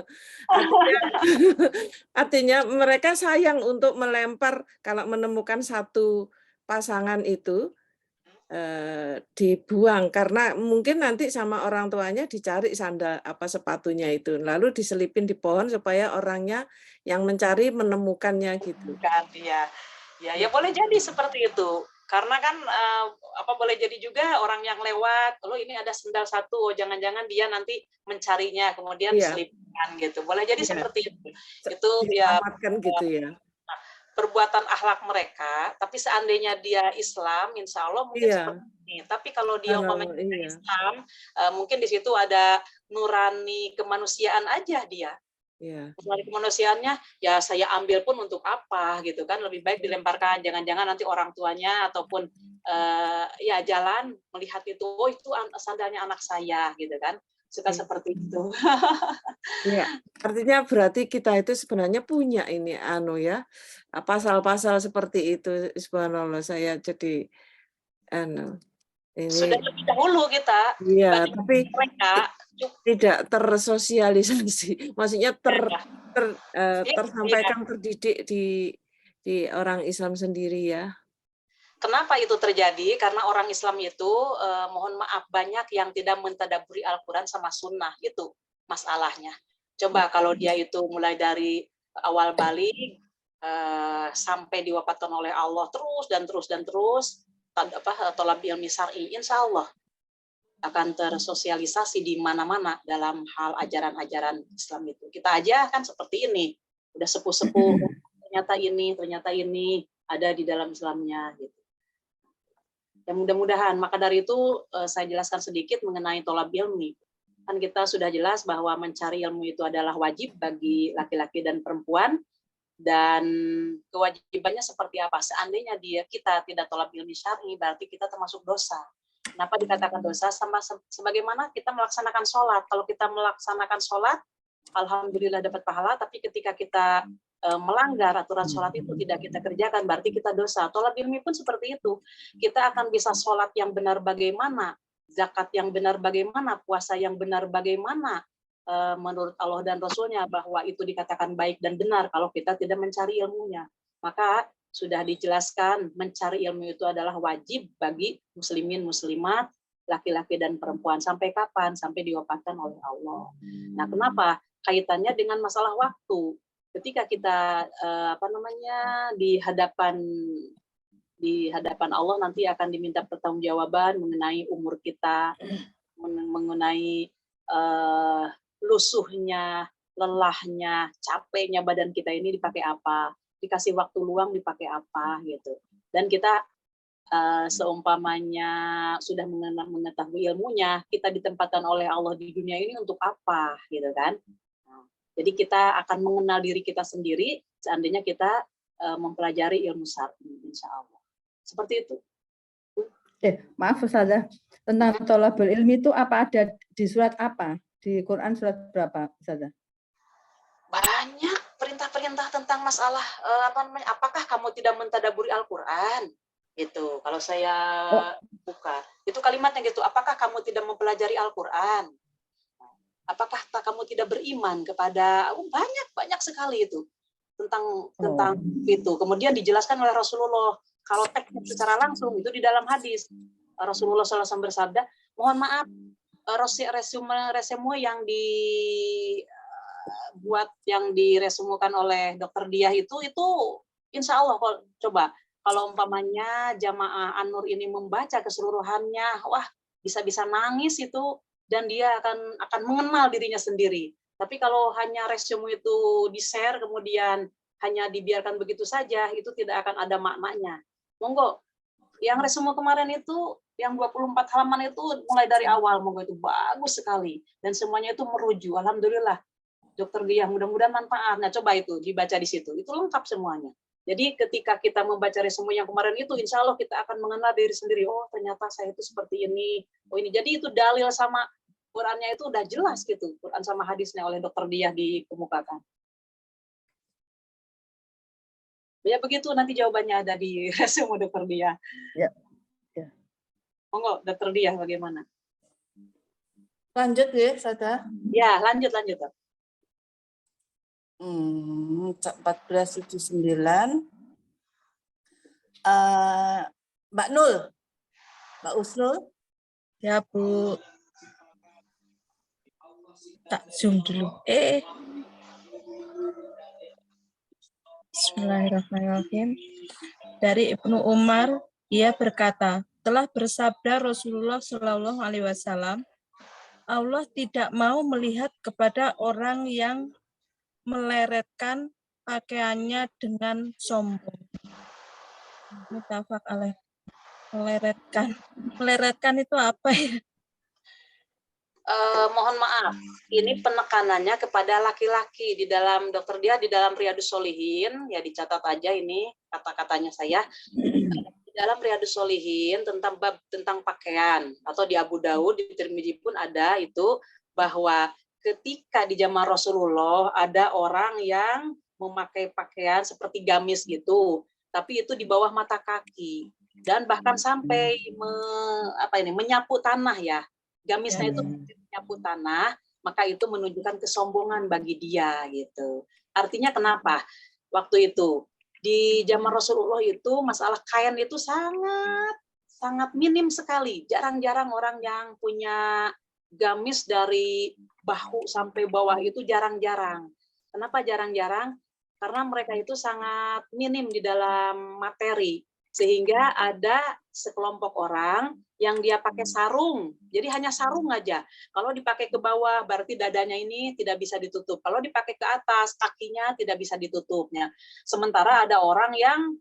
Artinya mereka sayang untuk melempar kalau menemukan satu pasangan itu dibuang karena mungkin nanti sama orang tuanya dicari sandal sepatunya itu, lalu diselipin di pohon supaya orangnya yang mencari menemukannya gitu. Kan ya boleh jadi seperti itu. Karena kan boleh jadi juga orang yang lewat, ini ada sandal satu, jangan-jangan dia nanti mencarinya kemudian diselipkan gitu. Boleh jadi seperti itu. Itu ya gitu ya. Perbuatan akhlak mereka, tapi seandainya dia Islam, insya Allah mungkin seperti ini. Tapi kalau dia umpamanya Islam, mungkin di situ ada nurani kemanusiaan aja dia. Dari kemanusiaannya ya saya ambil pun untuk apa gitu kan, lebih baik dilemparkan, jangan-jangan nanti orang tuanya ataupun ya jalan melihat itu, itu sandalnya anak saya gitu kan, suka seperti itu. Ya, artinya berarti kita itu sebenarnya punya ini ya pasal-pasal seperti itu, subhanallah. Saya jadi Sudah lebih dahulu kita. Iya, tapi mereka tidak tersosialisasi, maksudnya tersampaikan, terdidik di orang Islam sendiri ya. Kenapa itu terjadi? Karena orang Islam itu, mohon maaf, banyak yang tidak mentadaburi Al-Quran sama Sunnah, itu masalahnya. Coba kalau dia itu mulai dari awal balik sampai diwafatkan oleh Allah terus, tolab ilmi syar'i, insya Allah akan tersosialisasi di mana-mana dalam hal ajaran-ajaran Islam itu. Kita aja kan seperti ini, udah sepuh-sepuh, ternyata ini ada di dalam Islamnya gitu. Ya mudah-mudahan. Maka dari itu saya jelaskan sedikit mengenai tolab ilmi. Kan kita sudah jelas bahwa mencari ilmu itu adalah wajib bagi laki-laki dan perempuan, dan kewajibannya seperti apa? Seandainya kita tidak tolab ilmi syar'i, berarti kita termasuk dosa. Kenapa dikatakan dosa? Sebagaimana kita melaksanakan sholat. Kalau kita melaksanakan sholat, alhamdulillah dapat pahala, tapi ketika kita melanggar aturan sholat itu tidak kita kerjakan, berarti kita dosa. Tolab ilmi pun seperti itu. Kita akan bisa sholat yang benar bagaimana, zakat yang benar bagaimana, puasa yang benar bagaimana, menurut Allah dan Rasulnya, bahwa itu dikatakan baik dan benar kalau kita tidak mencari ilmunya. Maka sudah dijelaskan mencari ilmu itu adalah wajib bagi muslimin muslimat, laki-laki dan perempuan. Sampai kapan? Sampai diwafatkan oleh Allah. Nah, kenapa? Kaitannya dengan masalah waktu. Ketika kita di hadapan Allah nanti akan diminta pertanggungjawaban mengenai umur kita, mengenai lusuhnya, lelahnya, capeknya badan kita ini dipakai apa, dikasih waktu luang dipakai apa gitu. Dan kita seumpamanya sudah mengetahui ilmunya, kita ditempatkan oleh Allah di dunia ini untuk apa gitu kan. Jadi kita akan mengenal diri kita sendiri seandainya kita mempelajari ilmu syar'i, insya Allah. Seperti itu. Maaf Ustazah, tentang thalabul ilmi itu apa ada di surat apa? Di Quran surat berapa, Ustazah? Banyak perintah-perintah tentang masalah apakah kamu tidak mentadaburi Al-Quran? Gitu. Kalau saya buka, itu kalimatnya gitu. Apakah kamu tidak mempelajari Al-Quran? Apakah kamu tidak beriman kepada banyak sekali itu tentang itu. Kemudian dijelaskan oleh Rasulullah. Kalau teksnya secara langsung itu di dalam hadis Rasulullah SAW bersabda, mohon maaf, resume yang dibuat, yang diresumukan oleh Dokter Diah itu insya Allah coba kalau umpamanya jamaah An-Nur ini membaca keseluruhannya, wah bisa-bisa nangis itu, dan dia akan mengenal dirinya sendiri. Tapi kalau hanya resume itu di-share kemudian hanya dibiarkan begitu saja, itu tidak akan ada maknanya. Monggo, yang resume kemarin itu, yang 24 halaman itu mulai dari awal, monggo, itu bagus sekali. Dan semuanya itu merujuk, alhamdulillah. Dokter Diah, mudah-mudahan manfaat. Nah, coba itu dibaca di situ, itu lengkap semuanya. Jadi ketika kita membaca resume yang kemarin itu, insya Allah kita akan mengenal diri sendiri. Oh, ternyata saya itu seperti ini. Oh, ini. Jadi itu dalil sama Qurannya itu udah jelas gitu. Quran sama hadisnya oleh Dokter Diah dikemukakan. Ya begitu, nanti jawabannya ada di resume Dokter Diah. Ya. Monggo, Dokter Diah bagaimana? Lanjut ya, Sada? Ya, lanjut. 1479. Mbak Nul. Mbak Usnul. Ya, Bu. Tak zoom dulu. Bismillahirrahmanirrahim. Dari Ibnu Umar, ia berkata, telah bersabda Rasulullah Shallallahu Alaihi Wasallam, Allah tidak mau melihat kepada orang yang meleretkan pakaiannya dengan sombong. Muttafaq alaih. Meleretkan itu apa ya? Mohon maaf, ini penekanannya kepada laki-laki di dalam Dokter Diah, di dalam Riyadhus Sholihin, ya dicatat aja ini kata-katanya saya. Di dalam Riyadhus Sholihin tentang pakaian, atau di Abu Daud, di Tirmidzi pun ada itu, bahwa ketika di zaman Rasulullah ada orang yang memakai pakaian seperti gamis gitu, tapi itu di bawah mata kaki. dan bahkan sampai menyapu tanah ya. Gamisnya itu menyapu tanah, maka itu menunjukkan kesombongan bagi dia gitu. Artinya kenapa? Waktu itu di zaman Rasulullah itu masalah kain itu sangat minim sekali. Jarang-jarang orang yang punya gamis dari bahu sampai bawah itu jarang-jarang. Kenapa jarang-jarang? Karena mereka itu sangat minim di dalam materi. Sehingga ada sekelompok orang yang dia pakai sarung. Jadi hanya sarung aja. Kalau dipakai ke bawah, berarti dadanya ini tidak bisa ditutup. Kalau dipakai ke atas, kakinya tidak bisa ditutupnya. Sementara ada orang yang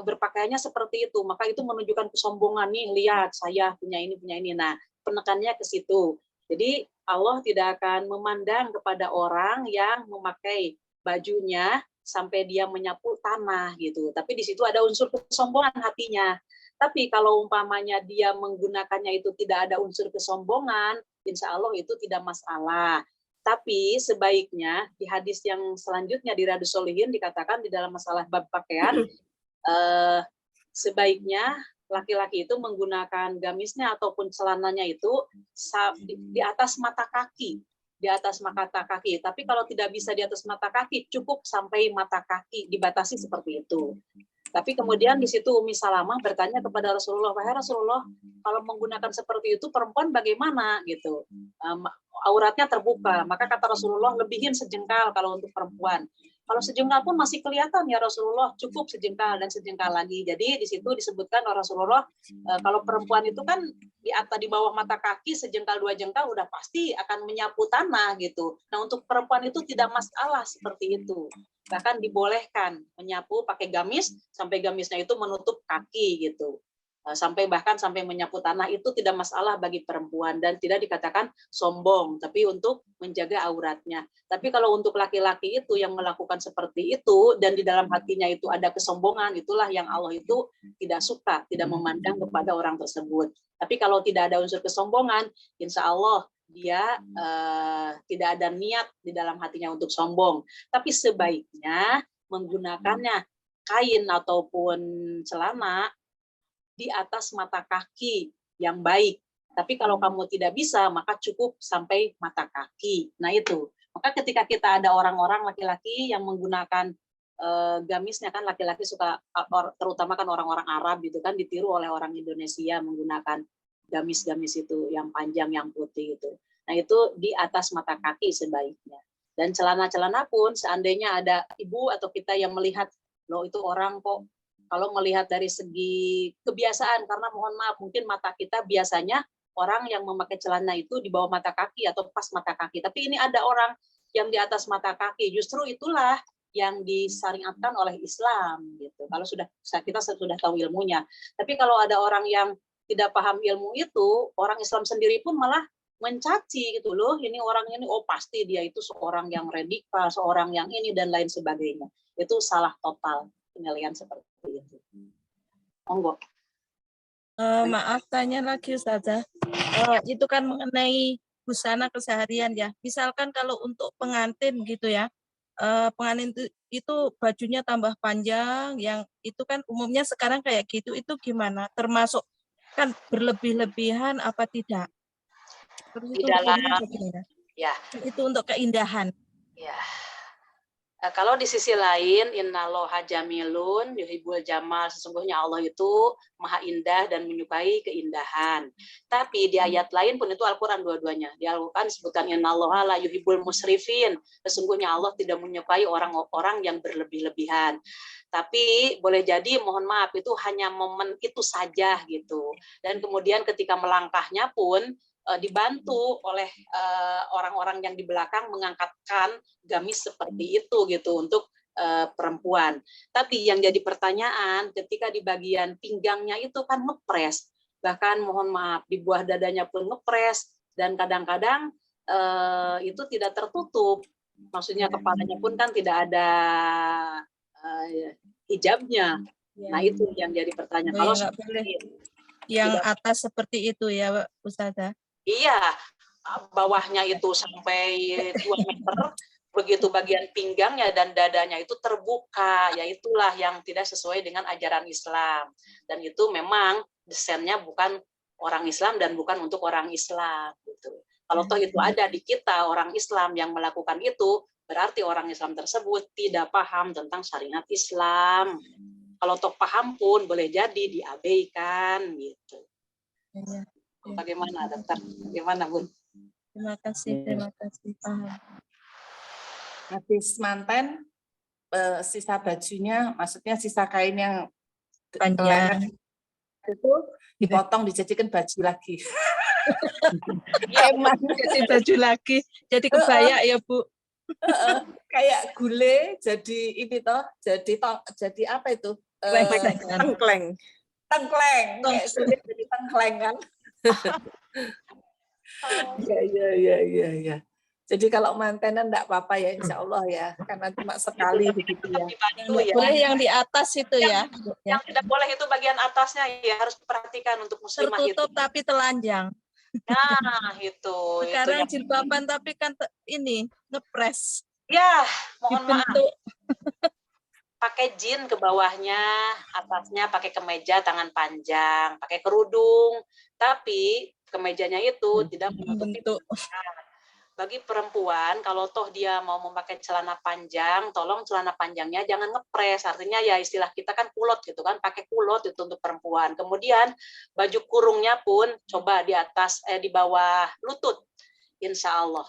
berpakaiannya seperti itu, maka itu menunjukkan kesombongan nih, lihat saya punya ini. Nah, penekannya ke situ. Jadi Allah tidak akan memandang kepada orang yang memakai bajunya sampai dia menyapu tanah gitu. Tapi di situ ada unsur kesombongan hatinya. Tapi kalau umpamanya dia menggunakannya itu tidak ada unsur kesombongan, insya Allah itu tidak masalah. Tapi sebaiknya di hadis yang selanjutnya di Riyadhus Shalihin dikatakan di dalam masalah bab pakaian, sebaiknya laki-laki itu menggunakan gamisnya ataupun celananya itu di atas mata kaki. Di atas mata kaki. Tapi kalau tidak bisa di atas mata kaki, cukup sampai mata kaki, dibatasi seperti itu. Tapi kemudian di situ Ummi Salamah bertanya kepada Rasulullah, "Wahai Rasulullah, kalau menggunakan seperti itu perempuan bagaimana?" gitu. Auratnya terbuka. Maka kata Rasulullah, lebihin sejengkal kalau untuk perempuan. Kalau sejengkal pun masih kelihatan ya Rasulullah, cukup sejengkal dan sejengkal lagi. Jadi di situ disebutkan oleh Rasulullah, kalau perempuan itu kan di atas di bawah mata kaki sejengkal 2 jengkal udah pasti akan menyapu tanah gitu. Nah untuk perempuan itu tidak masalah seperti itu. Bahkan dibolehkan menyapu pakai gamis sampai gamisnya itu menutup kaki gitu. Bahkan sampai menyapu tanah itu tidak masalah bagi perempuan dan tidak dikatakan sombong, tapi untuk menjaga auratnya. Tapi kalau untuk laki-laki itu yang melakukan seperti itu dan di dalam hatinya itu ada kesombongan, itulah yang Allah itu tidak suka, tidak memandang kepada orang tersebut. Tapi kalau tidak ada unsur kesombongan, insya Allah dia tidak ada niat di dalam hatinya untuk sombong. Tapi sebaiknya menggunakannya kain ataupun celana di atas mata kaki yang baik. Tapi kalau kamu tidak bisa, maka cukup sampai mata kaki. Nah itu. Maka ketika kita ada orang-orang laki-laki yang menggunakan gamisnya, kan laki-laki suka, terutama kan orang-orang Arab gitu kan, ditiru oleh orang Indonesia menggunakan gamis-gamis itu yang panjang, yang putih itu. Nah itu di atas mata kaki sebaiknya. Dan celana-celana pun seandainya ada ibu atau kita yang melihat, loh itu orang kok, kalau melihat dari segi kebiasaan, karena mohon maaf, mungkin mata kita biasanya orang yang memakai celana itu di bawah mata kaki atau pas mata kaki. Tapi ini ada orang yang di atas mata kaki. Justru itulah yang disyariatkan oleh Islam gitu. Kalau kita sudah tahu ilmunya. Tapi kalau ada orang yang tidak paham ilmu itu, orang Islam sendiri pun malah mencaci gitu loh. Ini orang ini, oh pasti dia itu seorang yang radikal, seorang yang ini dan lain sebagainya. Itu salah total penilaian seperti itu. Monggo. Maaf tanya lagi Ustazah. Itu kan mengenai busana keseharian ya. Misalkan kalau untuk pengantin gitu ya, pengantin itu bajunya tambah panjang, yang itu kan umumnya sekarang kayak gitu, itu gimana? Termasuk kan berlebih-lebihan apa tidak? Terus Di itu dalam ya. Itu untuk keindahan. Ya. Kalau di sisi lain, innallaha jamilun yuhibbul jamal, sesungguhnya Allah itu maha indah dan menyukai keindahan. Tapi di ayat lain pun itu Al-Quran dua-duanya. Di Al-Quran disebutkan innallaha la yuhibbul musrifin, sesungguhnya Allah tidak menyukai orang-orang yang berlebih-lebihan. Tapi boleh jadi mohon maaf itu hanya momen itu saja gitu. Dan kemudian ketika melangkahnya pun dibantu oleh orang-orang yang di belakang mengangkatkan gamis seperti itu gitu untuk perempuan. Tapi yang jadi pertanyaan ketika di bagian pinggangnya itu kan ngepres, bahkan mohon maaf di buah dadanya pun ngepres dan kadang-kadang itu tidak tertutup. Maksudnya kepalanya pun kan tidak ada hijabnya. Nah itu yang jadi pertanyaan. Kalau yang atas seperti itu ya Ustazah. Iya, bawahnya itu sampai 2 meter, begitu bagian pinggangnya dan dadanya itu terbuka, ya itulah yang tidak sesuai dengan ajaran Islam. Dan itu memang desainnya bukan orang Islam dan bukan untuk orang Islam gitu. Kalau toh itu ada di kita orang Islam yang melakukan itu, berarti orang Islam tersebut tidak paham tentang syariat Islam. Kalau toh paham pun boleh jadi diabaikan gitu. Bagaimana dokter? Bagaimana Bun? Terima kasih paham. Habis manten, sisa bajunya, maksudnya sisa kain yang Panjang itu dipotong dijadikan baju lagi. emang jadi baju lagi, jadi kebaya ya Bu. Kayak gule jadi ini toh, jadi apa itu? Tengkleng. Kayak gule jadi tengkleng kan? Ya. Jadi kalau mantenan enggak apa-apa ya, insya Allah ya, karena cuma sekali begitu ya. Boleh yang di atas itu ya. Yang tidak boleh itu bagian atasnya ya, harus perhatikan untuk muslimah tertutup itu. tapi telanjang. Nah, itu. Sekarang itu jilbaban tapi kan ini ngepres. ya, mohon maaf. Dibentuk. Pakai jin ke bawahnya, atasnya pakai kemeja tangan panjang, pakai kerudung, tapi kemejanya itu tidak menutupi Bentuk. Bagi perempuan, kalau toh dia mau memakai celana panjang, tolong celana panjangnya jangan ngepres. Artinya ya istilah kita kan kulot gitu kan, pakai kulot itu untuk perempuan. Kemudian baju kurungnya pun coba di atas, di bawah lutut. Insya Allah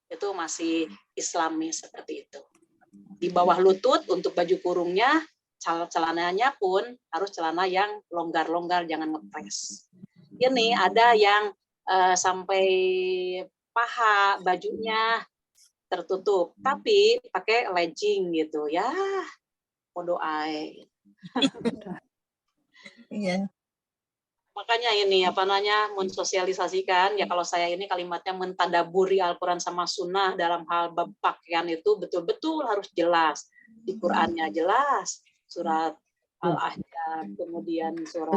itu masih Islami seperti itu. Di bawah lutut untuk baju kurungnya, celananya pun harus celana yang longgar-longgar, jangan ngepres. Ini ada yang sampai paha bajunya tertutup, tapi pakai legging gitu ya, podo ae. Iya. Makanya ini apa namanya mensosialisasikan ya, kalau saya ini kalimatnya mentadaburi Al-Quran sama Sunnah dalam hal bab pakaian itu betul-betul harus jelas. Di Qurannya jelas, surat Al-Ahzab, kemudian surat.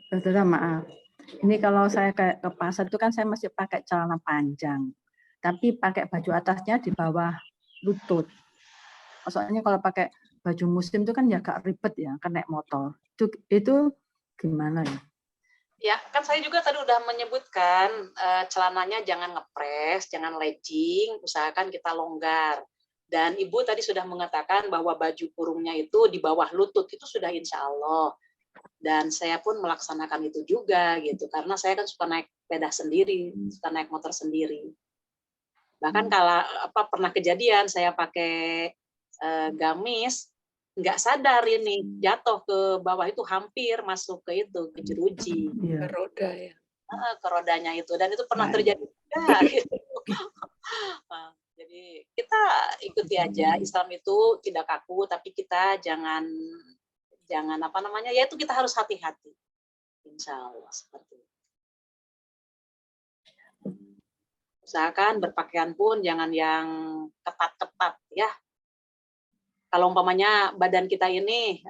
Ustazah, maaf. Ini kalau saya ke pasar itu kan saya masih pakai celana panjang, tapi pakai baju atasnya di bawah lutut. Soalnya kalau pakai baju muslim itu kan ya agak ribet ya, kan naik motor. Itu gimana ya? Ya, kan saya juga tadi udah menyebutkan celananya jangan ngepres, jangan legging, usahakan kita longgar. Dan Ibu tadi sudah mengatakan bahwa baju kurungnya itu di bawah lutut, itu sudah insya Allah. Dan saya pun melaksanakan itu juga gitu, karena saya kan suka naik sepeda sendiri, suka naik motor sendiri. Bahkan kalau pernah kejadian saya pakai gamis, nggak sadar ini jatuh ke bawah, itu hampir masuk ke itu, ke jeruji, ke roda ya, ke rodanya itu, dan itu pernah terjadi juga gitu. Jadi kita ikuti aja, Islam itu tidak kaku, tapi kita jangan apa namanya, yaitu kita harus hati-hati, insya Allah seperti itu. Usahakan berpakaian pun jangan yang ketat-ketat ya. Kalau umpamanya badan kita ini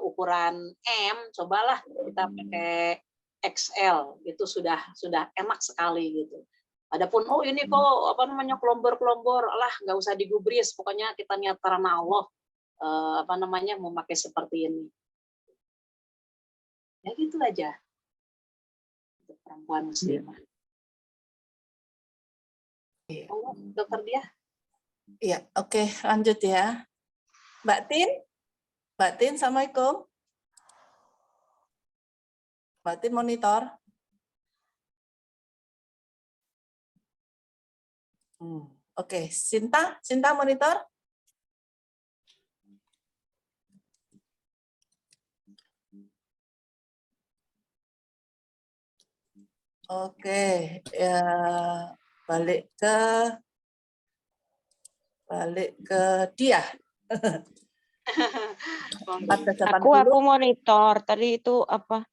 ukuran M, cobalah kita pakai XL, itu sudah enak sekali gitu. Adapun ini kok apa namanya kelombor-kelombor, lah nggak usah digubris, pokoknya kita niat karena Allah apa namanya memakai seperti ini. Ya gitu aja untuk perempuan muslimah. Oh, dokter dia? Iya, oke, lanjut ya. Mbak Tin, Assalamualaikum. Mbak Tin monitor. Oke, Sinta monitor. Oke, ya balik ke dia. Aku monitor tadi itu apa?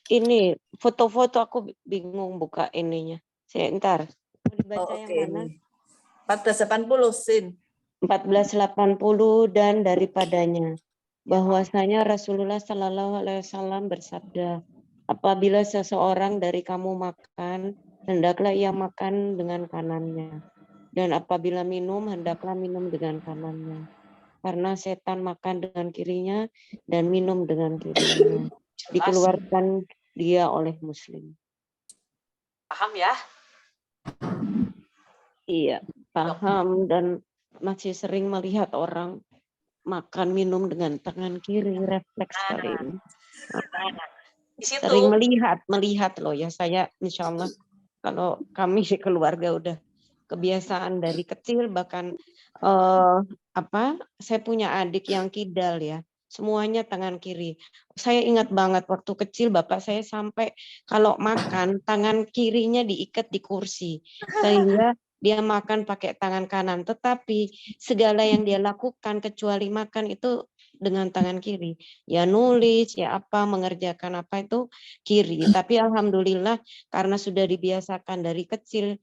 Ini foto-foto aku bingung buka ininya. Sebentar. Mau dibaca yang mana? 1480 Sin. 1480 dan daripadanya. Bahwasanya Rasulullah Shallallahu Alaihi Wasallam bersabda, apabila seseorang dari kamu makan hendaklah ia makan dengan kanannya. Dan apabila minum, hendaklah minum dengan kanannya. Karena setan makan dengan kirinya dan minum dengan kirinya. Dikeluarkan dia oleh Muslim. Paham ya? Iya, paham, dan masih sering melihat orang makan minum dengan tangan kiri, refleks sekali ini. Di situ. Sering melihat loh ya, saya insya Allah kalau kami di keluarga udah kebiasaan dari kecil, bahkan saya punya adik yang kidal ya, semuanya tangan kiri. Saya ingat banget waktu kecil bapak saya sampai kalau makan tangan kirinya diikat di kursi sehingga dia makan pakai tangan kanan, tetapi segala yang dia lakukan kecuali makan itu dengan tangan kiri. Ya nulis, ya apa, mengerjakan apa itu kiri. Tapi alhamdulillah karena sudah dibiasakan dari kecil,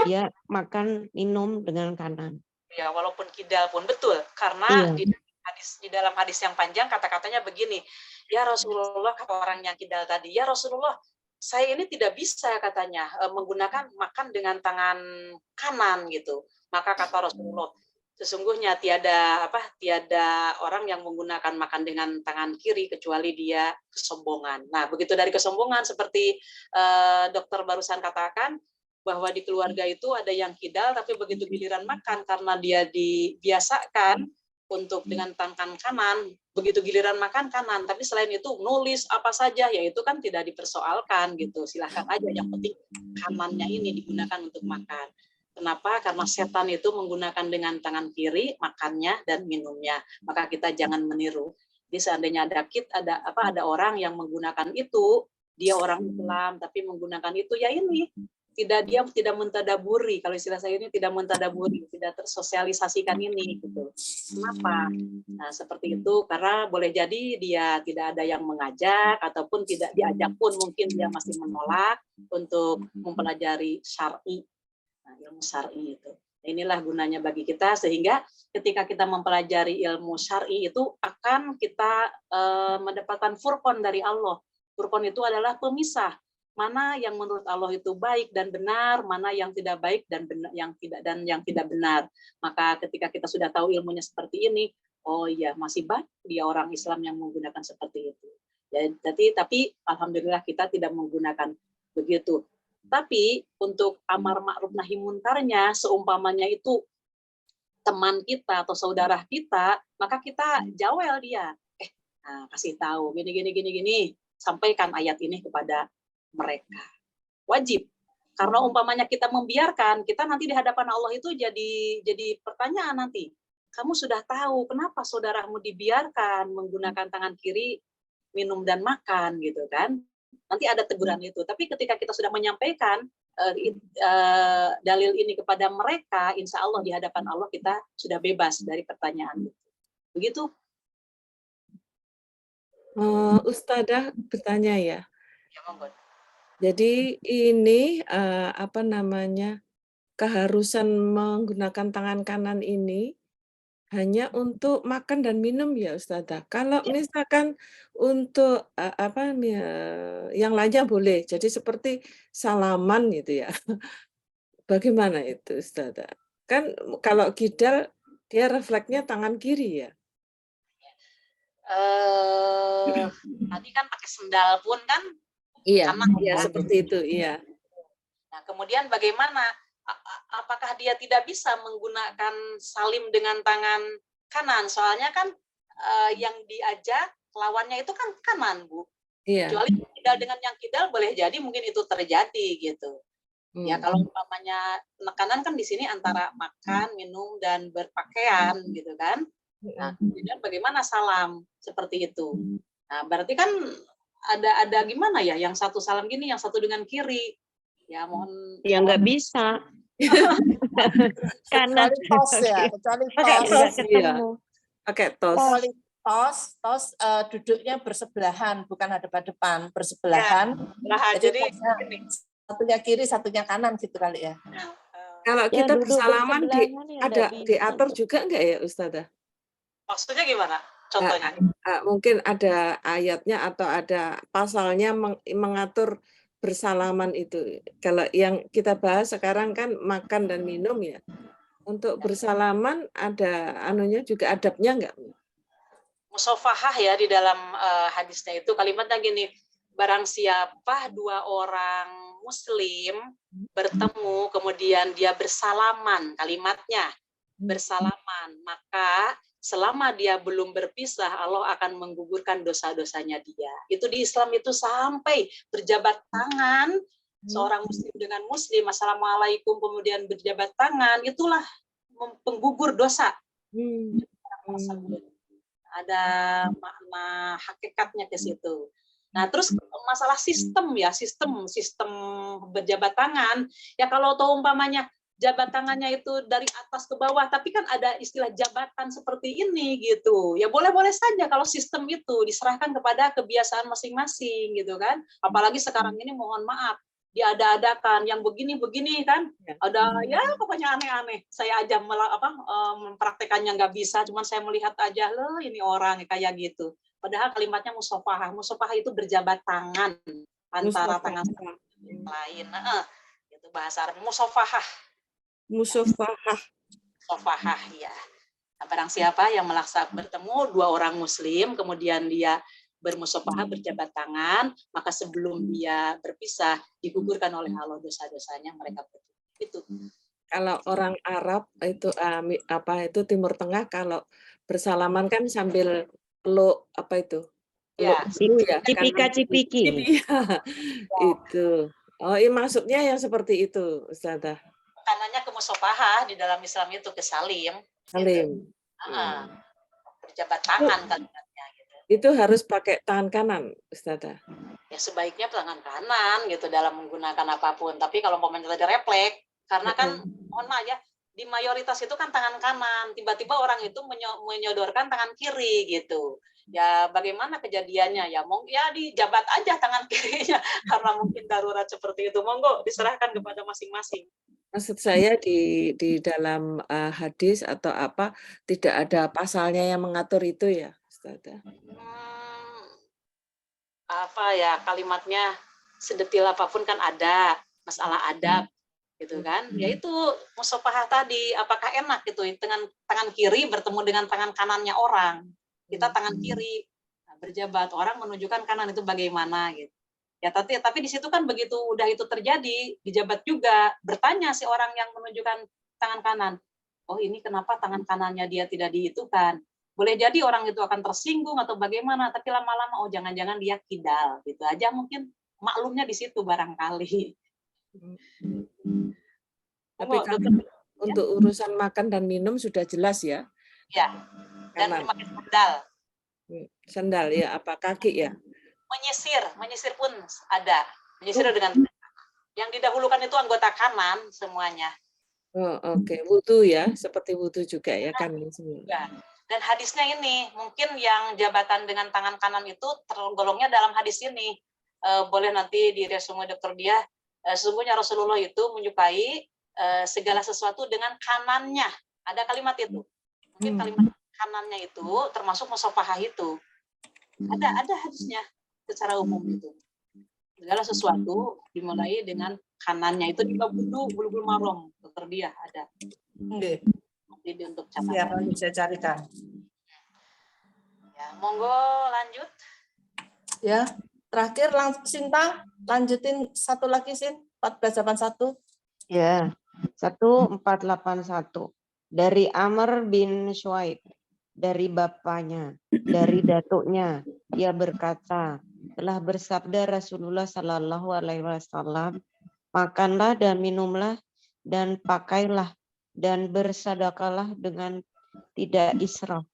dia makan, minum dengan kanan. Ya, walaupun kidal pun betul, karena di dalam hadis yang panjang kata-katanya begini, ya Rasulullah, kata orang yang kidal tadi, ya Rasulullah, saya ini tidak bisa katanya menggunakan makan dengan tangan kanan gitu. Maka kata Rasulullah, sesungguhnya tiada orang yang menggunakan makan dengan tangan kiri kecuali dia kesombongan. Nah, begitu dari kesombongan seperti dokter barusan katakan, bahwa di keluarga itu ada yang kidal, tapi begitu giliran makan karena dia dibiasakan untuk dengan tangan kanan, begitu giliran makan kanan, tapi selain itu nulis apa saja, ya itu kan tidak dipersoalkan gitu, silahkan aja, yang penting kanannya ini digunakan untuk makan. Kenapa? Karena setan itu menggunakan dengan tangan kiri makannya dan minumnya, maka kita jangan meniru. Jadi seandainya ada orang yang menggunakan itu, dia orang Islam tapi menggunakan itu, ya ini dia tidak mentadaburi, kalau istilah saya ini tidak mentadaburi, tidak tersosialisasikan ini gitu. Kenapa? Nah, seperti itu karena boleh jadi dia tidak ada yang mengajak, ataupun tidak diajak pun mungkin dia masih menolak untuk mempelajari syar'i, ilmu syar'i itu. Inilah gunanya bagi kita, sehingga ketika kita mempelajari ilmu syar'i itu akan kita mendapatkan furqan dari Allah. Furqan itu adalah pemisah mana yang menurut Allah itu baik dan benar, mana yang tidak baik dan benar, yang tidak benar. Maka ketika kita sudah tahu ilmunya seperti ini, oh iya, masih banyak dia orang Islam yang menggunakan seperti itu. Jadi tapi alhamdulillah kita tidak menggunakan begitu. Tapi untuk amar ma'ruf nahi munkarnya, seumpamanya itu teman kita atau saudara kita, maka kita jawel dia. Kasih tahu gini, sampaikan ayat ini kepada mereka. Wajib. Karena umpamanya kita membiarkan, kita nanti di hadapan Allah itu jadi pertanyaan nanti. Kamu sudah tahu kenapa saudaramu dibiarkan menggunakan tangan kiri minum dan makan gitu kan? Nanti ada teguran itu. Tapi ketika kita sudah menyampaikan dalil ini kepada mereka, insya Allah di hadapan Allah kita sudah bebas dari pertanyaan itu. Begitu? Ustadzah bertanya ya. Ya, monggo. Jadi ini keharusan menggunakan tangan kanan ini hanya untuk makan dan minum ya Ustadzah. Kalau misalkan untuk yang lainnya boleh. Jadi seperti salaman gitu ya. Bagaimana itu Ustadzah? Kan kalau kidal dia refleksnya tangan kiri ya. Tadi kan pakai sendal pun kan. Iya, seperti itu, iya. Nah, kemudian bagaimana? Apakah dia tidak bisa menggunakan salim dengan tangan kanan? Soalnya kan yang diajak lawannya itu kan kanan, Bu. Iya. Kecuali kidal dengan yang kidal boleh jadi mungkin itu terjadi gitu. Ya kalau umpamanya penekanan kan di sini antara makan, minum dan berpakaian gitu kan. Nah, kemudian bagaimana salam seperti itu? Nah, berarti kan ada gimana ya, yang satu salam gini, yang satu dengan kiri, ya mohon ya nggak bisa karena tos ya, kecuali pakai tos duduknya bersebelahan, bukan hadap-hadapan, bersebelahan ya. Jadi satunya kiri satunya kanan gitu kali ya. Kalau kita bersalaman diatur juga enggak ya Ustadzah? Maksudnya gimana? Contohnya? Mungkin ada ayatnya atau ada pasalnya mengatur bersalaman itu. Kalau yang kita bahas sekarang kan makan dan minum ya. Untuk bersalaman ada anunya juga adabnya enggak? Musofahah ya di dalam hadisnya itu kalimatnya gini, barang siapa dua orang muslim bertemu kemudian dia bersalaman, kalimatnya bersalaman, maka selama dia belum berpisah Allah akan menggugurkan dosa-dosanya dia. Itu di Islam itu sampai berjabat tangan seorang muslim dengan muslim, assalamualaikum, kemudian berjabat tangan, itulah penggugur dosa. Ada makna hakikatnya ke situ. Nah, terus masalah sistem ya, sistem berjabat tangan. Ya kalau tahu umpamanya jabat tangannya itu dari atas ke bawah, tapi kan ada istilah jabatan seperti ini gitu. Ya boleh-boleh saja kalau sistem itu diserahkan kepada kebiasaan masing-masing gitu kan. Apalagi sekarang ini mohon maaf diada-adakan yang begini-begini kan, ada ya pokoknya aneh-aneh. Saya aja mempraktekannya nggak bisa, cuman saya melihat aja loh ini orang kayak gitu. Padahal kalimatnya musofahah. Musofahah itu berjabat tangan antara tangan lain. Itu bahasa Arab. Musofahah. Musofahah ya. Nah, barang siapa yang bertemu dua orang muslim, kemudian dia bermusofahah, berjabat tangan, maka sebelum dia berpisah digugurkan oleh Allah dosa-dosanya mereka berdua. Itu. Kalau orang Arab itu itu Timur Tengah kalau bersalaman kan sambil peluk itu? Ya, cipika-cipiki. Itu. Oh, iya maksudnya yang seperti itu, Ustazah. Kanannya ke musofahah di dalam Islam itu ke salim. Salim. Gitu. Berjabat tangan kalimatnya. Itu harus pakai tangan kanan, Ustazah. Ya sebaiknya tangan kanan gitu dalam menggunakan apapun. Tapi kalau umpamanya tadi refleks, karena kan mohon maaf ya, di mayoritas itu kan tangan kanan. Tiba-tiba orang itu menyodorkan tangan kiri gitu. Ya bagaimana kejadiannya? Ya dijabat aja tangan kirinya karena mungkin darurat seperti itu. Monggo diserahkan kepada masing-masing. Maksud saya di dalam hadis atau apa tidak ada pasalnya yang mengatur itu ya, Ustazah? Kalimatnya sedetil apapun kan ada masalah adab gitu kan. Yaitu musofahah tadi, apakah enak gitu dengan tangan kiri bertemu dengan tangan kanannya orang. Kita tangan kiri berjabat, orang menunjukkan kanan, itu bagaimana gitu. Ya tapi di situ kan begitu udah itu terjadi, dijabat juga, bertanya si orang yang menunjukkan tangan kanan, oh ini kenapa tangan kanannya dia tidak diitukan. Boleh jadi orang itu akan tersinggung atau bagaimana, tapi lama-lama oh jangan-jangan dia kidal gitu aja, mungkin maklumnya di situ barangkali. Tapi untuk urusan makan dan minum sudah jelas ya? Ya, dan memakai sandal. Sandal ya, apa kaki ya? Menyisir pun ada. Menyisir dengan yang didahulukan itu anggota kanan semuanya. Oh, oke. Wudu ya, seperti wudu juga ya kan semua. Ya. Dan hadisnya ini, mungkin yang jabatan dengan tangan kanan itu tergolongnya dalam hadis ini. Boleh nanti di resume dokter dia, sesungguhnya Rasulullah itu menyukai segala sesuatu dengan kanannya. Ada kalimat itu. Mungkin kalimat kanannya itu termasuk musofahah itu. Ada hadisnya secara umum itu. Segala sesuatu dimulai dengan kanannya, itu juga bulu marom, dokter dia ada. Jadi untuk siapa bisa carikan. Ya, monggo lanjut. Ya, terakhir Sinta, lanjutin satu lagi Sin, 1481. Ya, 1481. Dari Amr bin Shuaib, dari bapaknya, dari datuknya, ia berkata, telah bersabda Rasulullah Sallallahu Alaihi Wasallam, makanlah dan minumlah dan pakailah dan bersedekahlah dengan tidak israf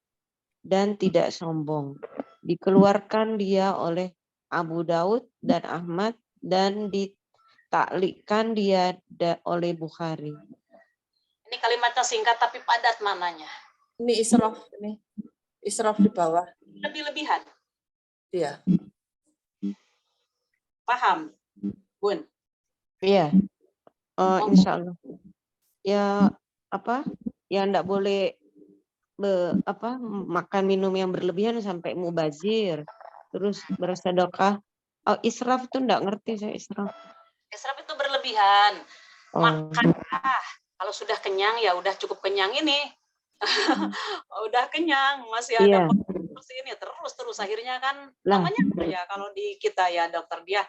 dan tidak sombong. Dikeluarkan dia oleh Abu Daud dan Ahmad dan ditaklikkan dia oleh Bukhari. Ini kalimatnya singkat tapi padat maknanya. Ini israf, ini israf di bawah. Lebih-lebihan. Iya. Paham, Bun? Iya. Insya Allah. Ya ya enggak boleh makan minum yang berlebihan sampai mubazir, terus bersedekah Oh, israf itu enggak ngerti saya israf. Israf itu berlebihan. Oh. Makanlah. Kalau sudah kenyang ya udah cukup kenyang ini. Udah kenyang, masih ada porsi ini terus akhirnya kan namanya ya kalau di kita ya dokter dia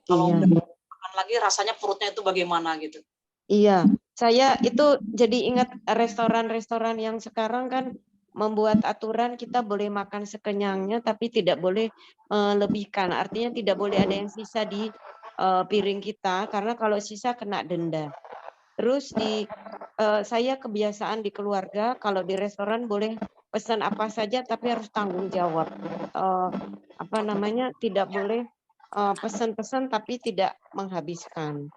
kalau udah makan lagi rasanya perutnya itu bagaimana gitu. Iya, saya itu jadi ingat restoran-restoran yang sekarang kan membuat aturan kita boleh makan sekenyangnya tapi tidak boleh melebihkan. Artinya tidak boleh ada yang sisa di piring kita karena kalau sisa kena denda. Terus saya kebiasaan di keluarga kalau di restoran boleh pesan apa saja tapi harus tanggung jawab. Tidak boleh pesan-pesan tapi tidak menghabiskan.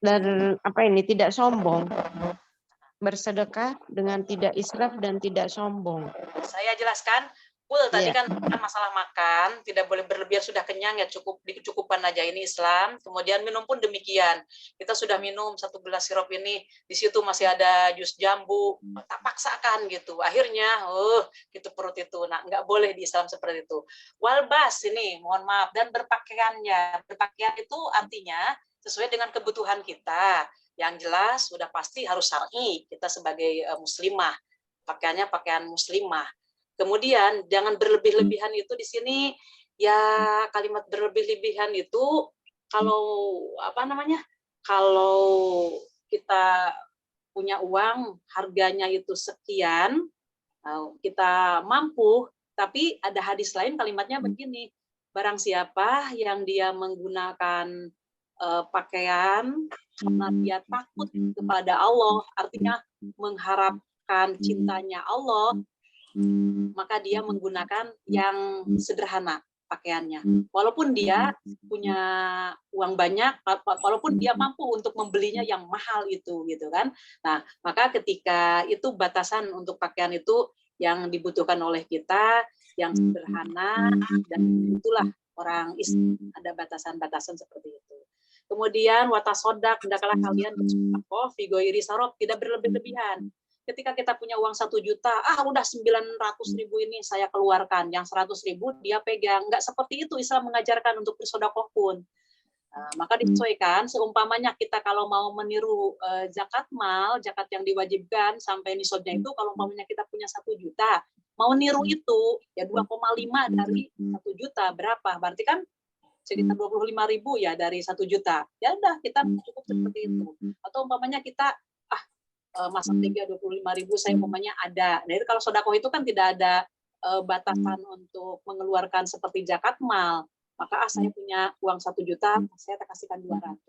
Dan tidak sombong. Bersedekah dengan tidak israf dan tidak sombong. Saya jelaskan, tadi kan masalah makan, tidak boleh berlebihan, sudah kenyang ya cukup dicukupkan aja, ini Islam. Kemudian minum pun demikian. Kita sudah minum 1 gelas sirup ini, di situ masih ada jus jambu, tak paksakan gitu. Akhirnya, gitu perut itu. Nah, nggak boleh di Islam seperti itu. Walbas ini, mohon maaf, dan berpakaiannya. Berpakaian itu artinya sesuai dengan kebutuhan kita. Yang jelas sudah pasti harus syar'i, kita sebagai muslimah, pakaiannya pakaian muslimah. Kemudian jangan berlebih-lebihan itu di sini ya, kalimat berlebih-lebihan itu kalau kalau kita punya uang harganya itu sekian, kita mampu, tapi ada hadis lain kalimatnya begini, barang siapa yang dia menggunakan pakaian karena dia takut kepada Allah, artinya mengharapkan cintanya Allah, maka dia menggunakan yang sederhana pakaiannya. Walaupun dia punya uang banyak, walaupun dia mampu untuk membelinya yang mahal itu, gitu kan. Nah, maka ketika itu batasan untuk pakaian itu yang dibutuhkan oleh kita, yang sederhana, dan itulah orang Islam ada batasan-batasan seperti itu. Kemudian watasodak, hendaklah kalian bersedekah fi ghairi saraf, tidak berlebih-lebihan. Ketika kita punya uang 1 juta, udah 900.000 ini saya keluarkan, yang 100.000 dia pegang. Nggak seperti itu Islam mengajarkan untuk bersedekah pun. Maka disesuaikan, seumpamanya kita kalau mau meniru zakat mal, zakat yang diwajibkan sampai nisabnya itu, kalau umpamanya kita punya 1 juta, mau niru itu ya 2,5 dari 1 juta berapa? Berarti kan sekitar 25.000 ya dari 1 juta. Ya udah kita cukup seperti itu. Atau umpamanya kita masak 25.000 saya umpamanya ada. Nah itu kalau sedekah itu kan tidak ada batasan untuk mengeluarkan seperti zakat mal. Maka saya punya uang 1 juta, saya tak kasihkan 200.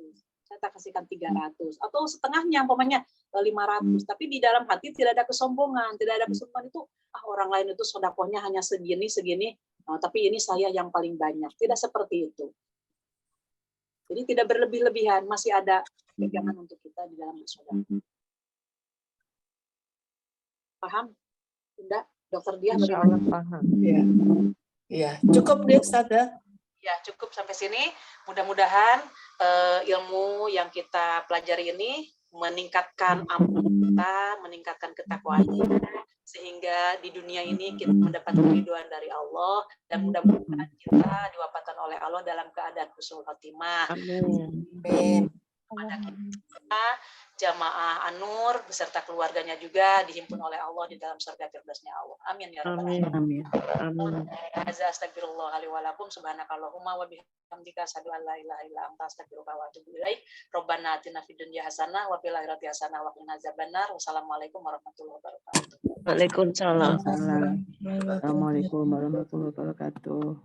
Saya tak kasihkan 300 atau setengahnya umpamanya 500. Tapi di dalam hati tidak ada kesombongan, tidak ada kesombongan itu orang lain itu sedekahnya hanya segini. Tapi ini saya yang paling banyak. Tidak seperti itu. Jadi tidak berlebih-lebihan, masih ada pegangan untuk kita di dalam bersedekah. Paham? Bunda, Dokter Dia bagaimana? Paham. Ya, cukup deh, Ustazah. Ya, cukup sampai sini. Mudah-mudahan ilmu yang kita pelajari ini meningkatkan amal kita, meningkatkan ketakwaan kita, sehingga di dunia ini kita mendapat keridhaan dari Allah, dan mudah-mudahan kita diwafatkan oleh Allah dalam keadaan husnul khotimah. Amin. Pada kita jamaah An-Nur beserta keluarganya juga dihimpun oleh Allah di dalam surga firdausnya Allah. Amin ya rabbal alamin. Amin. Astagfirullah li wa lakum, subhanakallahumma wa bihamdika asyhadu an la ilaha illa anta astaghfiruka wa atubu ilaik. Rabbana atina fid dunya hasanah wa fil akhirati hasanah wa qina adzabannar. Wassalamualaikum warahmatullahi wabarakatuh. Waalaikumsalam. Assalamualaikum warahmatullahi wabarakatuh.